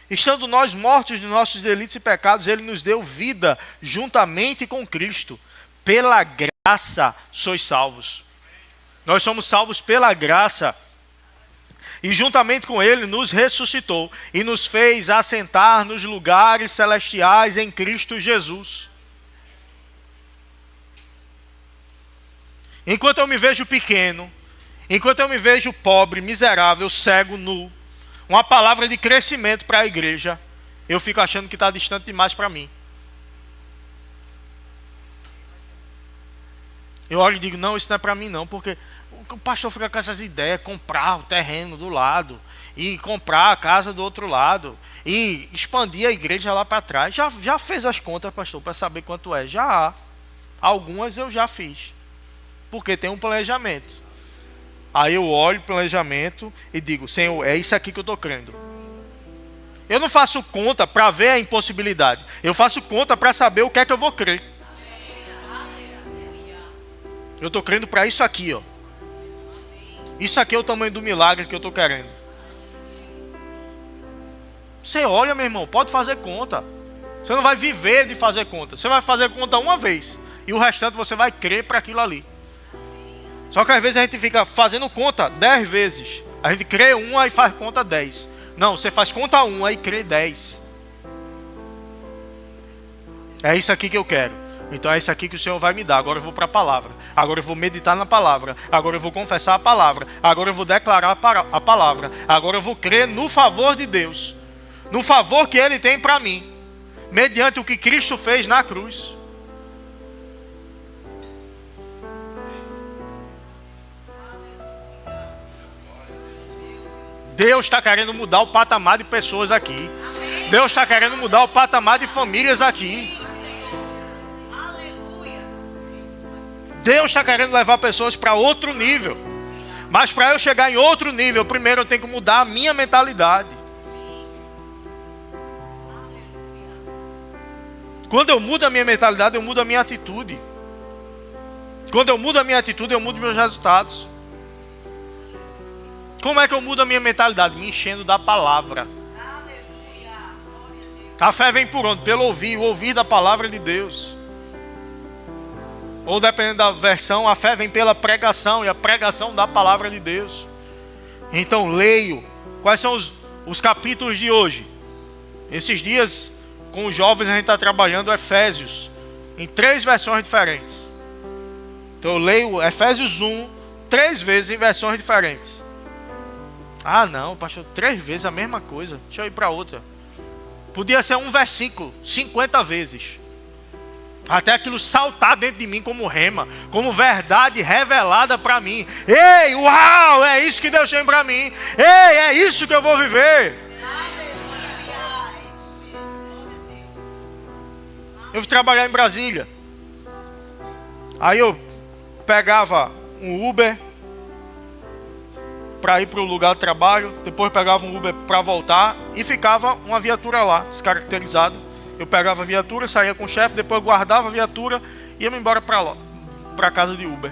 estando nós mortos nos nossos delitos e pecados, Ele nos deu vida juntamente com Cristo. Pela graça sois salvos. Nós somos salvos pela graça. E juntamente com Ele nos ressuscitou e nos fez assentar nos lugares celestiais em Cristo Jesus. Enquanto eu me vejo pequeno, enquanto eu me vejo pobre, miserável, cego, nu, uma palavra de crescimento para a igreja, eu fico achando que está distante demais para mim. Eu olho e digo, não, isso não é para mim não, porque O pastor fica com essas ideias, comprar o terreno do lado, e comprar a casa do outro lado, e expandir a igreja lá para trás. Já fez as contas, pastor, para saber quanto é? Já. Algumas eu já fiz. Porque tem um planejamento. Aí eu olho o planejamento e digo, Senhor, é isso aqui que eu estou crendo. Eu não faço conta para ver a impossibilidade. Eu faço conta para saber o que é que eu vou crer. Eu estou crendo para isso aqui, ó. Isso aqui é o tamanho do milagre que eu estou querendo. Você olha, meu irmão, pode fazer conta. Você não vai viver de fazer conta. Você vai fazer conta uma vez. E o restante você vai crer para aquilo ali. Só que às vezes a gente fica fazendo conta 10 vezes. A gente crê uma e faz conta 10. Não, você faz conta uma e crê 10. É isso aqui que eu quero. Então é isso aqui que o Senhor vai me dar. Agora eu vou para a palavra. Agora eu vou meditar na palavra. Agora eu vou confessar a palavra. Agora eu vou declarar a palavra. Agora eu vou crer no favor de Deus. No favor que Ele tem para mim. Mediante o que Cristo fez na cruz. Deus está querendo mudar o patamar de pessoas aqui. Deus está querendo mudar o patamar de famílias aqui. Deus está querendo levar pessoas para outro nível. Mas para eu chegar em outro nível, primeiro eu tenho que mudar a minha mentalidade. Quando eu mudo a minha mentalidade, eu mudo a minha atitude. Quando eu mudo a minha atitude, eu mudo meus resultados. Como é que eu mudo a minha mentalidade? Me enchendo da palavra. A fé vem por onde? Pelo ouvir, o ouvir da palavra de Deus. Ou dependendo da versão, a fé vem pela pregação, e a pregação da palavra de Deus. Então leio. Quais são os capítulos de hoje? Esses dias, com os jovens, a gente está trabalhando Efésios, em 3 versões diferentes. Então eu leio Efésios 1, 3 vezes em versões diferentes. Ah não, pastor, 3 vezes a mesma coisa. Deixa eu ir para outra. Podia ser um versículo 50 vezes. Até aquilo saltar dentro de mim como rema, como verdade revelada para mim. Ei, uau, é isso que Deus tem para mim. Ei, é isso que eu vou viver. Eu fui trabalhar em Brasília. Aí eu pegava um Uber para ir para o lugar de trabalho, depois pegava um Uber para voltar e ficava uma viatura lá, descaracterizada. Eu pegava a viatura, saía com o chefe, depois guardava a viatura e ia embora para casa de Uber.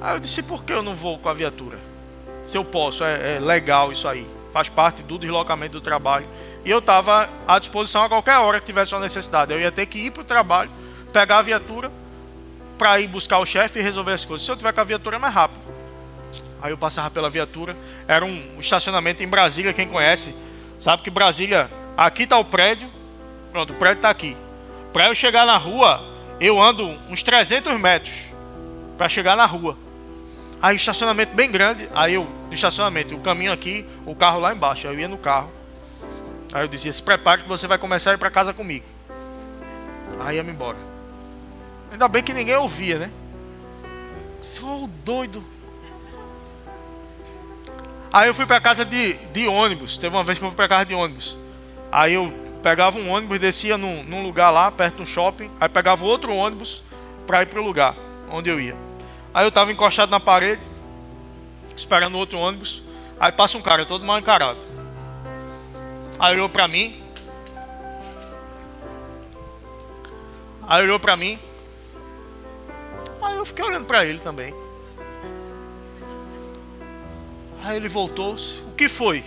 Aí eu disse, por que eu não vou com a viatura? Se eu posso, é legal isso aí, faz parte do deslocamento do trabalho. E eu estava à disposição a qualquer hora que tivesse uma necessidade. Eu ia ter que ir para o trabalho, pegar a viatura para ir buscar o chefe e resolver as coisas. Se eu tiver com a viatura é mais rápido. Aí eu passava pela viatura. Era um estacionamento em Brasília, quem conhece sabe que Brasília, aqui está o prédio. Pronto, o prédio está aqui. Para eu chegar na rua, eu ando uns 300 metros para chegar na rua. Aí estacionamento bem grande. Aí eu, no estacionamento, o caminho aqui, o carro lá embaixo. Aí eu ia no carro. Aí eu dizia, se prepare que você vai começar a ir para casa comigo. Aí ia-me embora. Ainda bem que ninguém ouvia, né? Sou doido. Aí eu fui para casa de ônibus. Teve uma vez que eu fui para casa de ônibus. Aí eu pegava um ônibus, descia num lugar lá, perto de um shopping. Aí pegava outro ônibus para ir para o lugar onde eu ia. Aí eu estava encostado na parede, esperando outro ônibus. Aí passa um cara todo mal encarado. Aí olhou para mim. Aí eu fiquei olhando para ele também. Aí ele voltou-se. O que foi?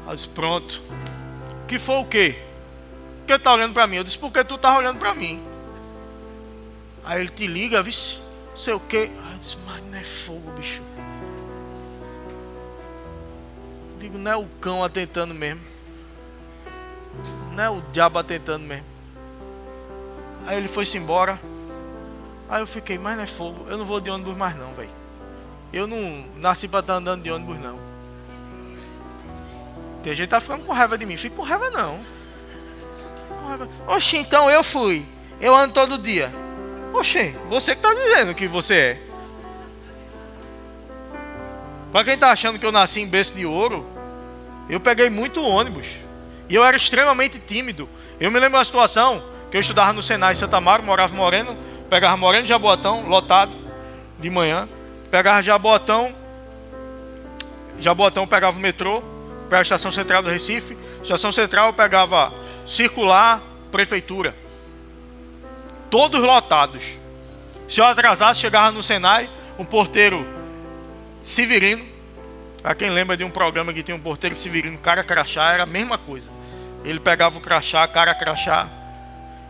Eu disse, pronto. O que foi o quê? Por que tá olhando para mim? Eu disse, porque tu tá olhando para mim. Aí ele te liga, vixe, não sei o quê. Aí eu disse, mas não é fogo, bicho. Eu digo, não é o cão atentando mesmo. Não é o diabo atentando mesmo. Aí ele foi-se embora. Aí eu fiquei, mas não é fogo. Eu não vou de ônibus mais não, velho. Eu não nasci para estar andando de ônibus não. Tem gente que tá ficando com raiva de mim. Fico com raiva não. Com raiva. Oxi, então eu fui. Eu ando todo dia. Oxi, você que tá dizendo que você é. Para quem está achando que eu nasci em berço de ouro, eu peguei muito ônibus. E eu era extremamente tímido. Eu me lembro de uma situação que eu estudava no Senai Santa Amaro, morava em Moreno, pegava Moreno de Jaboatão, lotado, de manhã. Pegava Jaboatão pegava o metrô para a Estação Central do Recife. Estação Central eu pegava Circular, Prefeitura. Todos lotados. Se eu atrasasse, chegava no Senai, um porteiro Severino. Para quem lembra de um programa que tinha um porteiro Severino, cara crachá, era a mesma coisa. Ele pegava o crachá, cara crachá.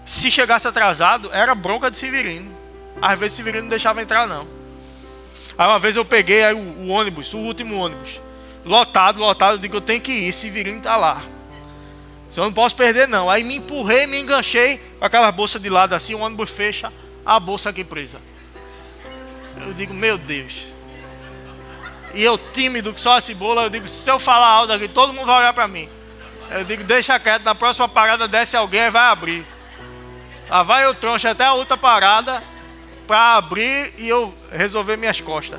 Se chegasse atrasado, era bronca de Severino. Às vezes Severino não deixava entrar, não. Aí uma vez eu peguei aí o ônibus, o último ônibus. Lotado, eu digo, eu tenho que ir, Severino está lá. Eu não posso perder, não. Aí me empurrei, me enganchei com aquela bolsa de lado assim, o ônibus fecha, a bolsa aqui presa. Eu digo, meu Deus. E eu tímido que só a cebola, eu digo, se eu falar alto aqui, todo mundo vai olhar para mim. Eu digo, deixa quieto, na próxima parada desce alguém e vai abrir. Lá vai eu troncho até a outra parada para abrir e eu resolver minhas costas.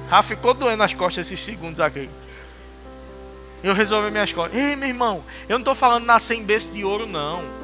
Já ficou doendo as costas esses segundos aqui. Eu resolvi minhas costas. Ei, meu irmão, eu não estou falando de nascer em berço de ouro, não.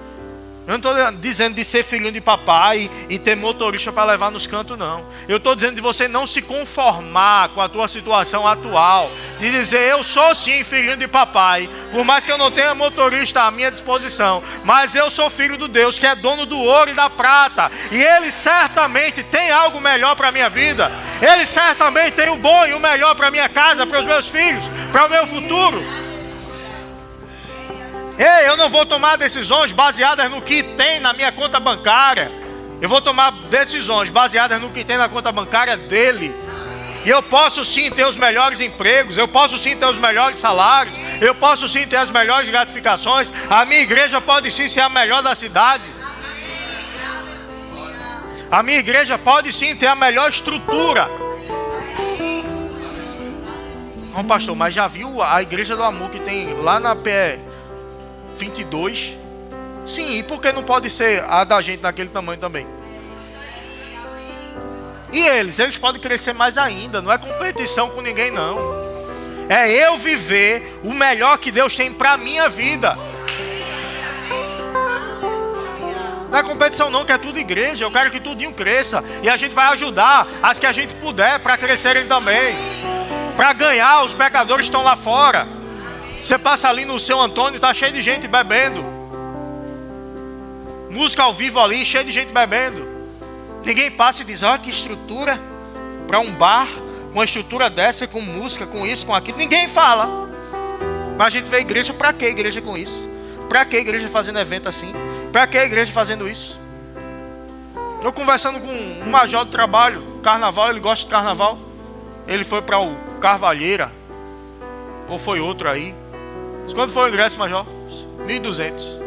Eu não estou dizendo de ser filhinho de papai e ter motorista para levar nos cantos, não. Eu estou dizendo de você não se conformar com a tua situação atual. De dizer, eu sou sim filhinho de papai. Por mais que eu não tenha motorista à minha disposição. Mas eu sou filho do Deus que é dono do ouro e da prata. E Ele certamente tem algo melhor para a minha vida. Ele certamente tem o bom e o melhor para a minha casa, para os meus filhos, para o meu futuro. Ei, eu não vou tomar decisões baseadas no que tem na minha conta bancária. Eu vou tomar decisões baseadas no que tem na conta bancária dele. E eu posso sim ter os melhores empregos, eu posso sim ter os melhores salários, eu posso sim ter as melhores gratificações. A minha igreja pode sim ser a melhor da cidade. A minha igreja pode sim ter a melhor estrutura. Não, pastor, mas já viu a igreja do amor que tem lá na PE 22? Sim, e por que não pode ser a da gente naquele tamanho também? E eles podem crescer mais ainda. Não é competição com ninguém, não. É eu viver o melhor que Deus tem para a minha vida. Não é competição não, que é tudo igreja. Eu quero que tudinho cresça. E a gente vai ajudar as que a gente puder para crescerem também. Para ganhar os pecadores que estão lá fora. Você passa ali no Seu Antônio, está cheio de gente bebendo. Música ao vivo ali, cheio de gente bebendo. Ninguém passa e diz, olha que estrutura para um bar, uma estrutura dessa, com música, com isso, com aquilo. Ninguém fala. Mas a gente vê a igreja, para que igreja com isso? Para que igreja fazendo evento assim? Para que igreja fazendo isso? Eu conversando com um major do trabalho, carnaval, ele gosta de carnaval. Ele foi para o Carvalheira, ou foi outro aí. Quanto foi o ingresso, major? 1.200. Eu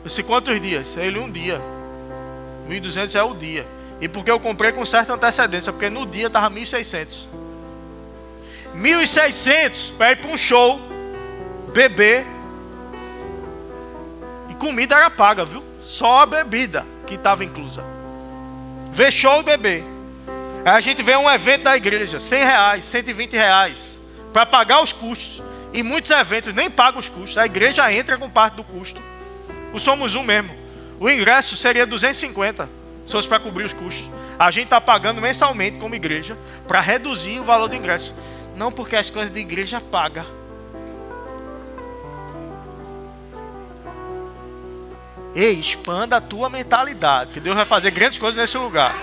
disse, quantos dias? Ele, um dia. 1.200 é o dia. E porque eu comprei com certa antecedência, porque no dia estava 1.600. 1.600 para ir para um show, beber. E comida era paga, viu? Só a bebida que estava inclusa. Ver show e beber. Aí a gente vê um evento da igreja, R$100, R$120, para pagar os custos. E muitos eventos nem pagam os custos. A igreja entra com parte do custo. O Somos Um mesmo. O ingresso seria 250, se fosse para cobrir os custos. A gente está pagando mensalmente como igreja para reduzir o valor do ingresso. Não porque as coisas de igreja pagam. Ei, expanda a tua mentalidade, que Deus vai fazer grandes coisas nesse lugar.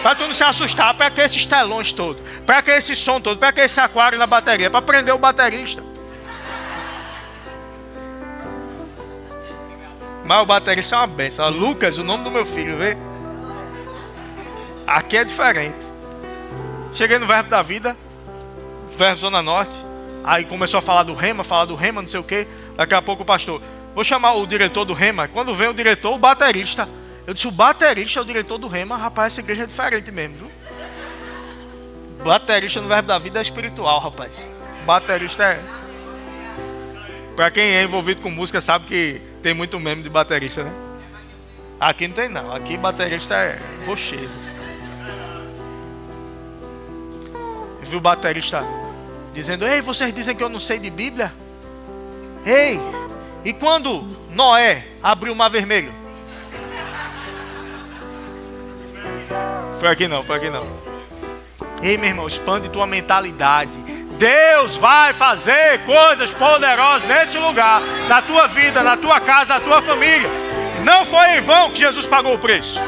Para tu não se assustar, para que esses telões todos, para que esse som todo, para que esse aquário na bateria, para prender o baterista. Mas o baterista é uma benção. Lucas, o nome do meu filho, vê? Aqui é diferente. Cheguei no Verbo da Vida, Verbo Zona Norte. Aí começou a falar do Rema, não sei o que. Daqui a pouco o pastor, vou chamar o diretor do Rema. Quando vem o diretor, o baterista. Eu disse, o baterista é o diretor do Rema. Rapaz, essa igreja é diferente mesmo, viu? Baterista no Verbo da Vida é espiritual, rapaz. Baterista é... Pra quem é envolvido com música sabe que tem muito meme de baterista, né? Aqui não tem não. Aqui baterista é rochedo. vi o baterista dizendo: ei, vocês dizem que eu não sei de Bíblia? Ei, e quando Noé abriu o mar vermelho? Foi aqui não. Ei, meu irmão, expande tua mentalidade. Deus vai fazer coisas poderosas nesse lugar, na tua vida, na tua casa, na tua família. Não foi em vão que Jesus pagou o preço.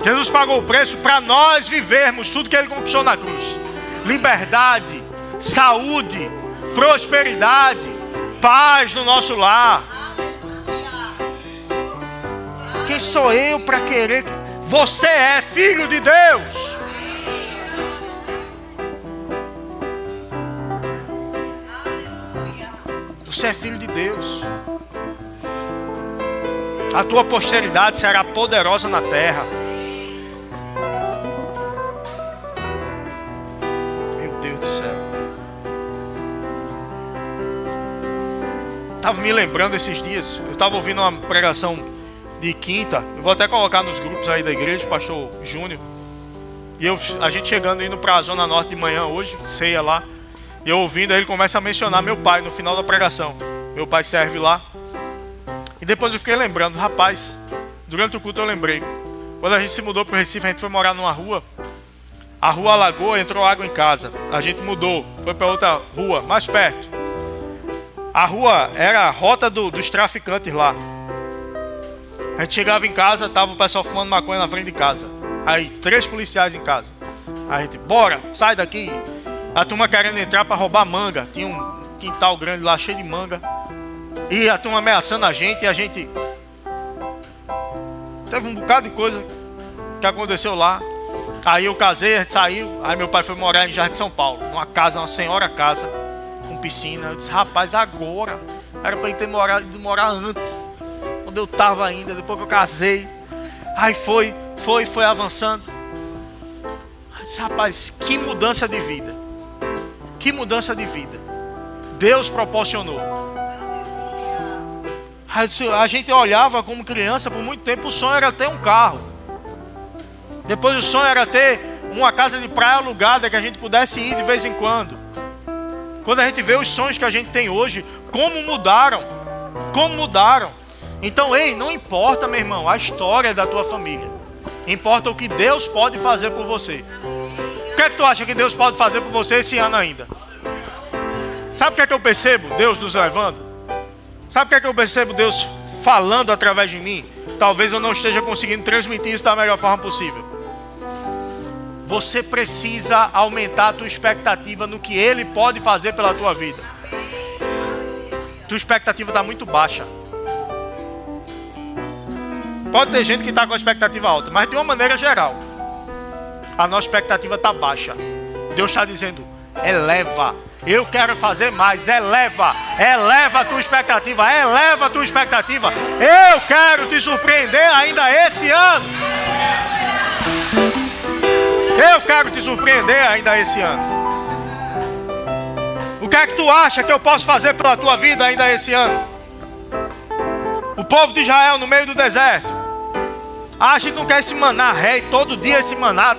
Jesus pagou o preço para nós vivermos tudo que Ele conquistou na cruz. Liberdade, saúde, prosperidade, paz no nosso lar. Quem sou eu para querer? Você é filho de Deus. Você é filho de Deus. A tua posteridade será poderosa na terra. Meu Deus do céu. Estava me lembrando esses dias. Eu estava ouvindo uma pregação de quinta. Eu vou até colocar nos grupos aí da igreja, pastor Júnior. E a gente chegando, indo para a Zona Norte de manhã hoje, ceia lá. E eu ouvindo, aí ele começa a mencionar meu pai no final da pregação. Meu pai serve lá. E depois eu fiquei lembrando, rapaz, durante o culto eu lembrei. Quando a gente se mudou para o Recife, a gente foi morar numa rua. A rua alagou, entrou água em casa. A gente mudou, foi para outra rua, mais perto. A rua era a rota dos traficantes lá. A gente chegava em casa, tava o pessoal fumando maconha na frente de casa. Aí, 3 policiais em casa. Aí a gente, bora, sai daqui. A turma querendo entrar para roubar manga. Tinha um quintal grande lá, cheio de manga. E a turma ameaçando a gente. E a gente... Teve um bocado de coisa que aconteceu lá. Aí eu casei, a gente saiu. Aí meu pai foi morar em Jardim de São Paulo. Numa casa, uma senhora casa, com piscina. Eu disse, rapaz, agora. Era para ele ter ido morar antes. Quando eu estava ainda, depois que eu casei. Aí foi avançando. Eu disse, rapaz, que mudança de vida. Que mudança de vida Deus proporcionou. A gente olhava como criança por muito tempo. O sonho era ter um carro. Depois o sonho era ter uma casa de praia alugada que a gente pudesse ir de vez em quando. Quando a gente vê os sonhos que a gente tem hoje, como mudaram. Então, ei, não importa, meu irmão, a história da tua família. Importa o que Deus pode fazer por você. O que é que tu acha que Deus pode fazer por você esse ano ainda? Sabe o que é que eu percebo Deus nos levando? Sabe o que é que eu percebo Deus falando através de mim? Talvez eu não esteja conseguindo transmitir isso da melhor forma possível. Você precisa aumentar a tua expectativa no que Ele pode fazer pela tua vida. Tua expectativa está muito baixa. Pode ter gente que está com a expectativa alta, mas de uma maneira geral, a nossa expectativa está baixa. Deus está dizendo, eleva. Eu quero fazer mais, eleva a tua expectativa, Eu quero te surpreender ainda esse ano. O que é que tu acha que eu posso fazer pela tua vida ainda esse ano? O povo de Israel no meio do deserto. A gente não quer esse maná, rei, todo dia esse maná.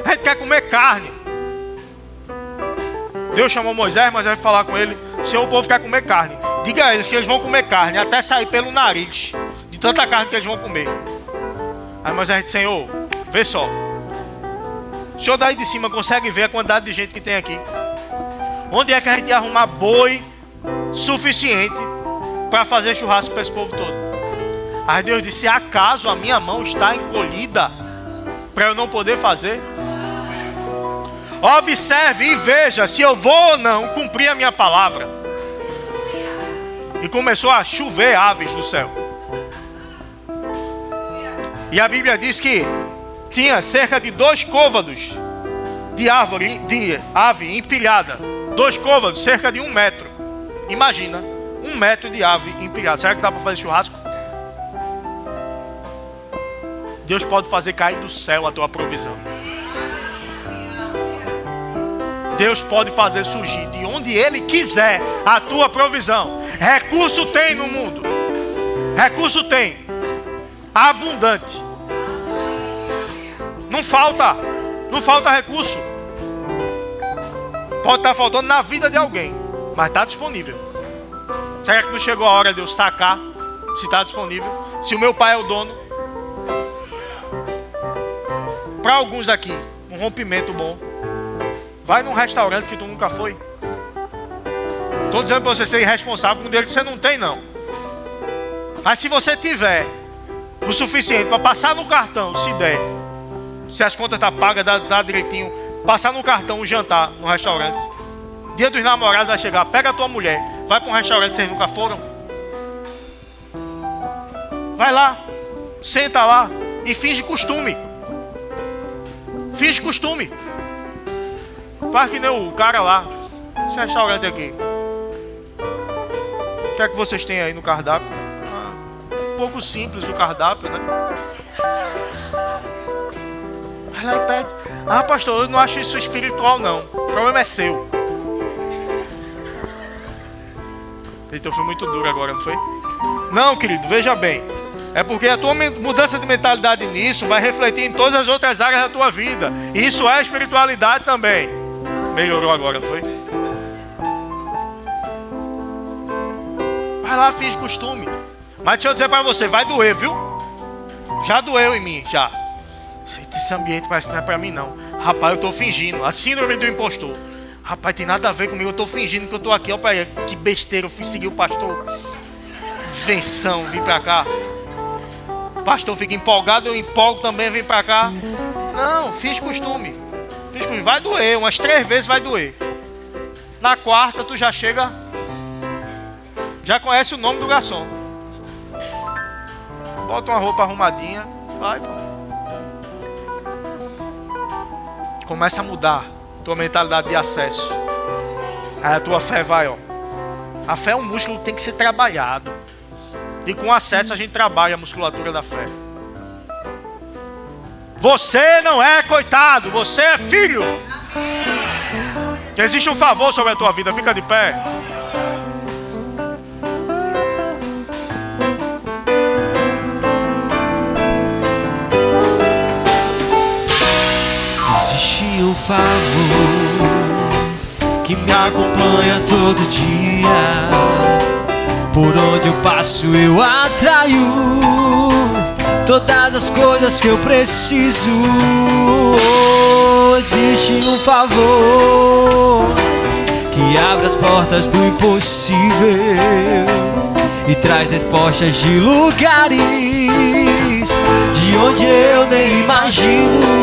A gente quer comer carne. Deus chamou Moisés vai falar com ele. Senhor, o povo quer comer carne. Diga a eles que eles vão comer carne até sair pelo nariz, de tanta carne que eles vão comer. Aí Moisés disse, Senhor, vê só. O Senhor daí de cima consegue ver a quantidade de gente que tem aqui. Onde é que a gente ia arrumar boi suficiente para fazer churrasco para esse povo todo? Aí Deus disse, acaso a minha mão está encolhida para eu não poder fazer? Observe e veja se eu vou ou não cumprir a minha palavra. E começou a chover aves do céu. E a Bíblia diz que tinha cerca de 2 côvados de ave empilhada. 2 côvados, cerca de 1 metro. Imagina, 1 metro de ave empilhada. Será que dá para fazer churrasco? Deus pode fazer cair do céu a tua provisão. Deus pode fazer surgir de onde Ele quiser a tua provisão. Recurso tem no mundo. Recurso tem. Abundante. Não falta recurso. Pode estar faltando na vida de alguém, mas está disponível. Será que não chegou a hora de eu sacar se está disponível? Se o meu pai é o dono? Para alguns aqui, um rompimento bom. Vai num restaurante que tu nunca foi. Estou dizendo para você ser irresponsável com dinheiro que você não tem, não. Mas se você tiver o suficiente para passar no cartão, se der, se as contas estão pagas, dá direitinho, passar no cartão um jantar no restaurante. Dia dos namorados vai chegar, pega a tua mulher, vai para um restaurante que vocês nunca foram. Vai lá, senta lá e finge costume. Finge costume. Faz que nem o cara lá. Esse restaurante aqui. O que é que vocês têm aí no cardápio? Um pouco simples o cardápio, né? Vai lá e pede. Ah, pastor, eu não acho isso espiritual, não. O problema é seu. Então foi muito duro agora, não foi? Não, querido, veja bem. É porque a tua mudança de mentalidade nisso vai refletir em todas as outras áreas da tua vida. E isso é espiritualidade também. Melhorou agora, não foi? Vai lá, fiz costume. Mas deixa eu dizer pra você, vai doer, viu? Já doeu em mim, já. Esse ambiente parece que não é pra mim, não. Rapaz, eu tô fingindo. A síndrome do impostor. Rapaz, tem nada a ver comigo. Eu tô fingindo que eu tô aqui. Olha, que besteira, eu fui seguir o pastor. Invenção, vim pra cá. O pastor fica empolgado, eu empolgo também, vim pra cá. Não, fiz costume. Vai doer, umas 3 vezes vai doer. Na 4ª tu já chega, já conhece o nome do garçom. Bota uma roupa arrumadinha, vai. Começa a mudar tua mentalidade de acesso. Aí a tua fé vai, ó. A fé é um músculo que tem que ser trabalhado. E com acesso a gente trabalha a musculatura da fé. Você não é coitado, você é filho. Existe um favor sobre a tua vida, fica de pé. Existe um favor que me acompanha todo dia. Por onde eu passo eu atraio todas as coisas que eu preciso. Existe um favor que abre as portas do impossível e traz respostas de lugares de onde eu nem imagino.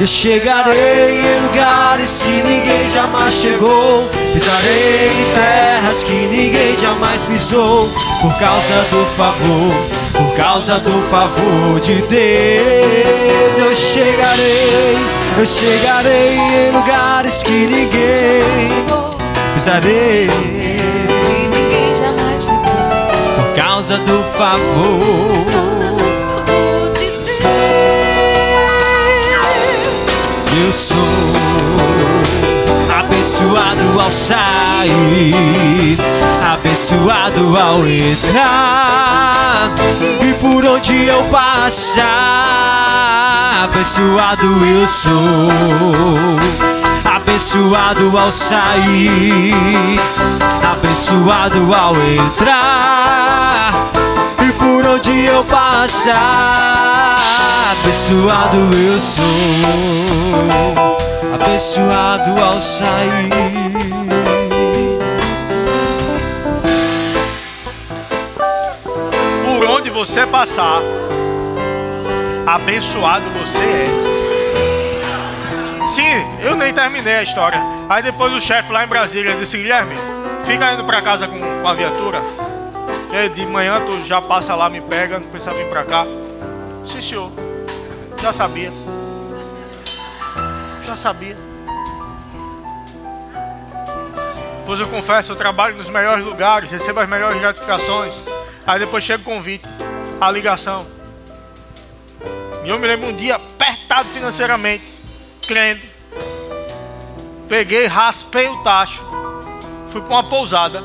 Eu chegarei em lugares que ninguém jamais chegou, pisarei em terras que ninguém jamais pisou, por causa do favor de Deus. Eu chegarei em lugares que ninguém pisarei, que ninguém jamais chegou, por causa do favor de Deus. Eu sou abençoado ao sair, abençoado ao entrar, e por onde eu passar, abençoado eu sou. Abençoado ao sair, abençoado ao entrar, e por onde eu passar, abençoado eu sou. Abençoado ao sair. Por onde você passar, abençoado você é. Sim, eu nem terminei a história. Aí depois o chefe lá em Brasília disse: Guilherme, fica indo pra casa com a viatura, e aí de manhã tu já passa lá, me pega, não precisa vir pra cá. Sim, senhor. Já sabia. Pois eu confesso, eu trabalho nos melhores lugares, recebo as melhores gratificações. Aí depois chega o convite, a ligação. E eu me lembro um dia apertado financeiramente, crendo. Peguei, raspei o tacho, fui para uma pousada.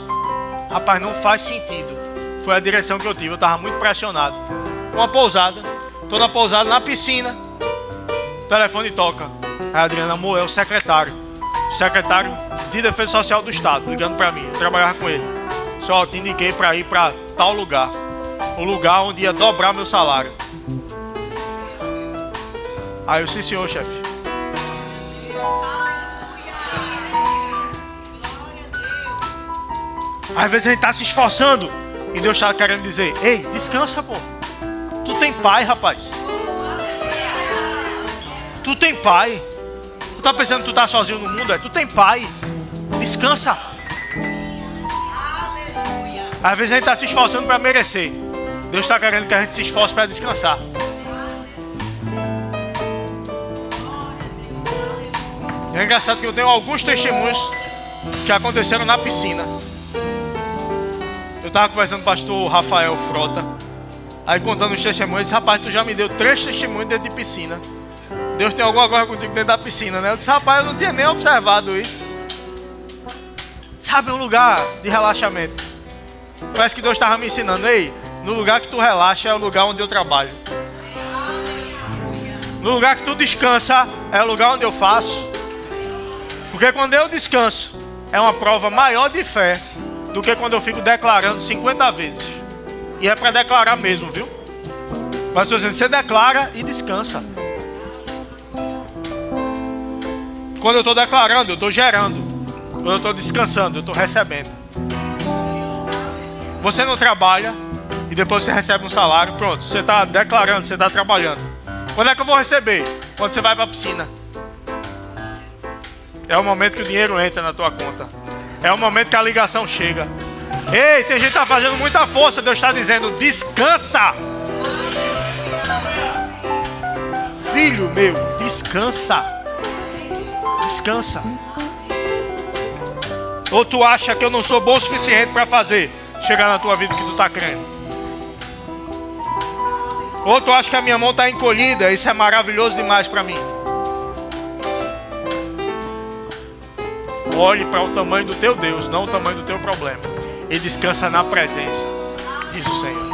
Rapaz, não faz sentido. Foi a direção que eu tive, eu estava muito pressionado. Uma pousada, Tô na pousada, na piscina. O telefone toca. Aí a Adriana, amor, é o secretário de Defesa Social do Estado, ligando pra mim. Eu trabalhava com ele. Só te indiquei pra ir pra tal lugar. O lugar onde ia dobrar meu salário. Aí eu, sim senhor, chefe. Às vezes a gente tá se esforçando e Deus tá querendo dizer, ei, descansa, pô. Tu tem pai, rapaz. Tu tem pai. Tu tá pensando que tu tá sozinho no mundo? Tu tem pai. Descansa. Às vezes a gente tá se esforçando para merecer. Deus está querendo que a gente se esforce para descansar. É engraçado que eu tenho alguns testemunhos que aconteceram na piscina. Eu estava conversando com o pastor Rafael Frota. Aí contando os testemunhos, eu disse, rapaz, tu já me deu 3 testemunhos dentro de piscina. Deus tem alguma coisa contigo dentro da piscina, né? Eu disse, rapaz, eu não tinha nem observado isso. Sabe, um lugar de relaxamento. Parece que Deus estava me ensinando, ei, no lugar que tu relaxa é o lugar onde eu trabalho. No lugar que tu descansa é o lugar onde eu faço. Porque quando eu descanso, é uma prova maior de fé do que quando eu fico declarando 50 vezes. E é para declarar mesmo, viu? Mas estou dizendo, você declara e descansa. Quando eu estou declarando, eu estou gerando. Quando eu estou descansando, eu estou recebendo. Você não trabalha e depois você recebe um salário, pronto, você está declarando, você está trabalhando. Quando é que eu vou receber? Quando você vai para a piscina. É o momento que o dinheiro entra na tua conta. É o momento que a ligação chega. Ei, tem gente que está fazendo muita força. Deus está dizendo, descansa. Filho meu, descansa. Descansa. Ou tu acha que eu não sou bom o suficiente para fazer chegar na tua vida que tu está crendo? Ou tu acha que a minha mão está encolhida? Isso é maravilhoso demais para mim. Olhe para o tamanho do teu Deus, não o tamanho do teu problema. E descansa na presença, diz o Senhor.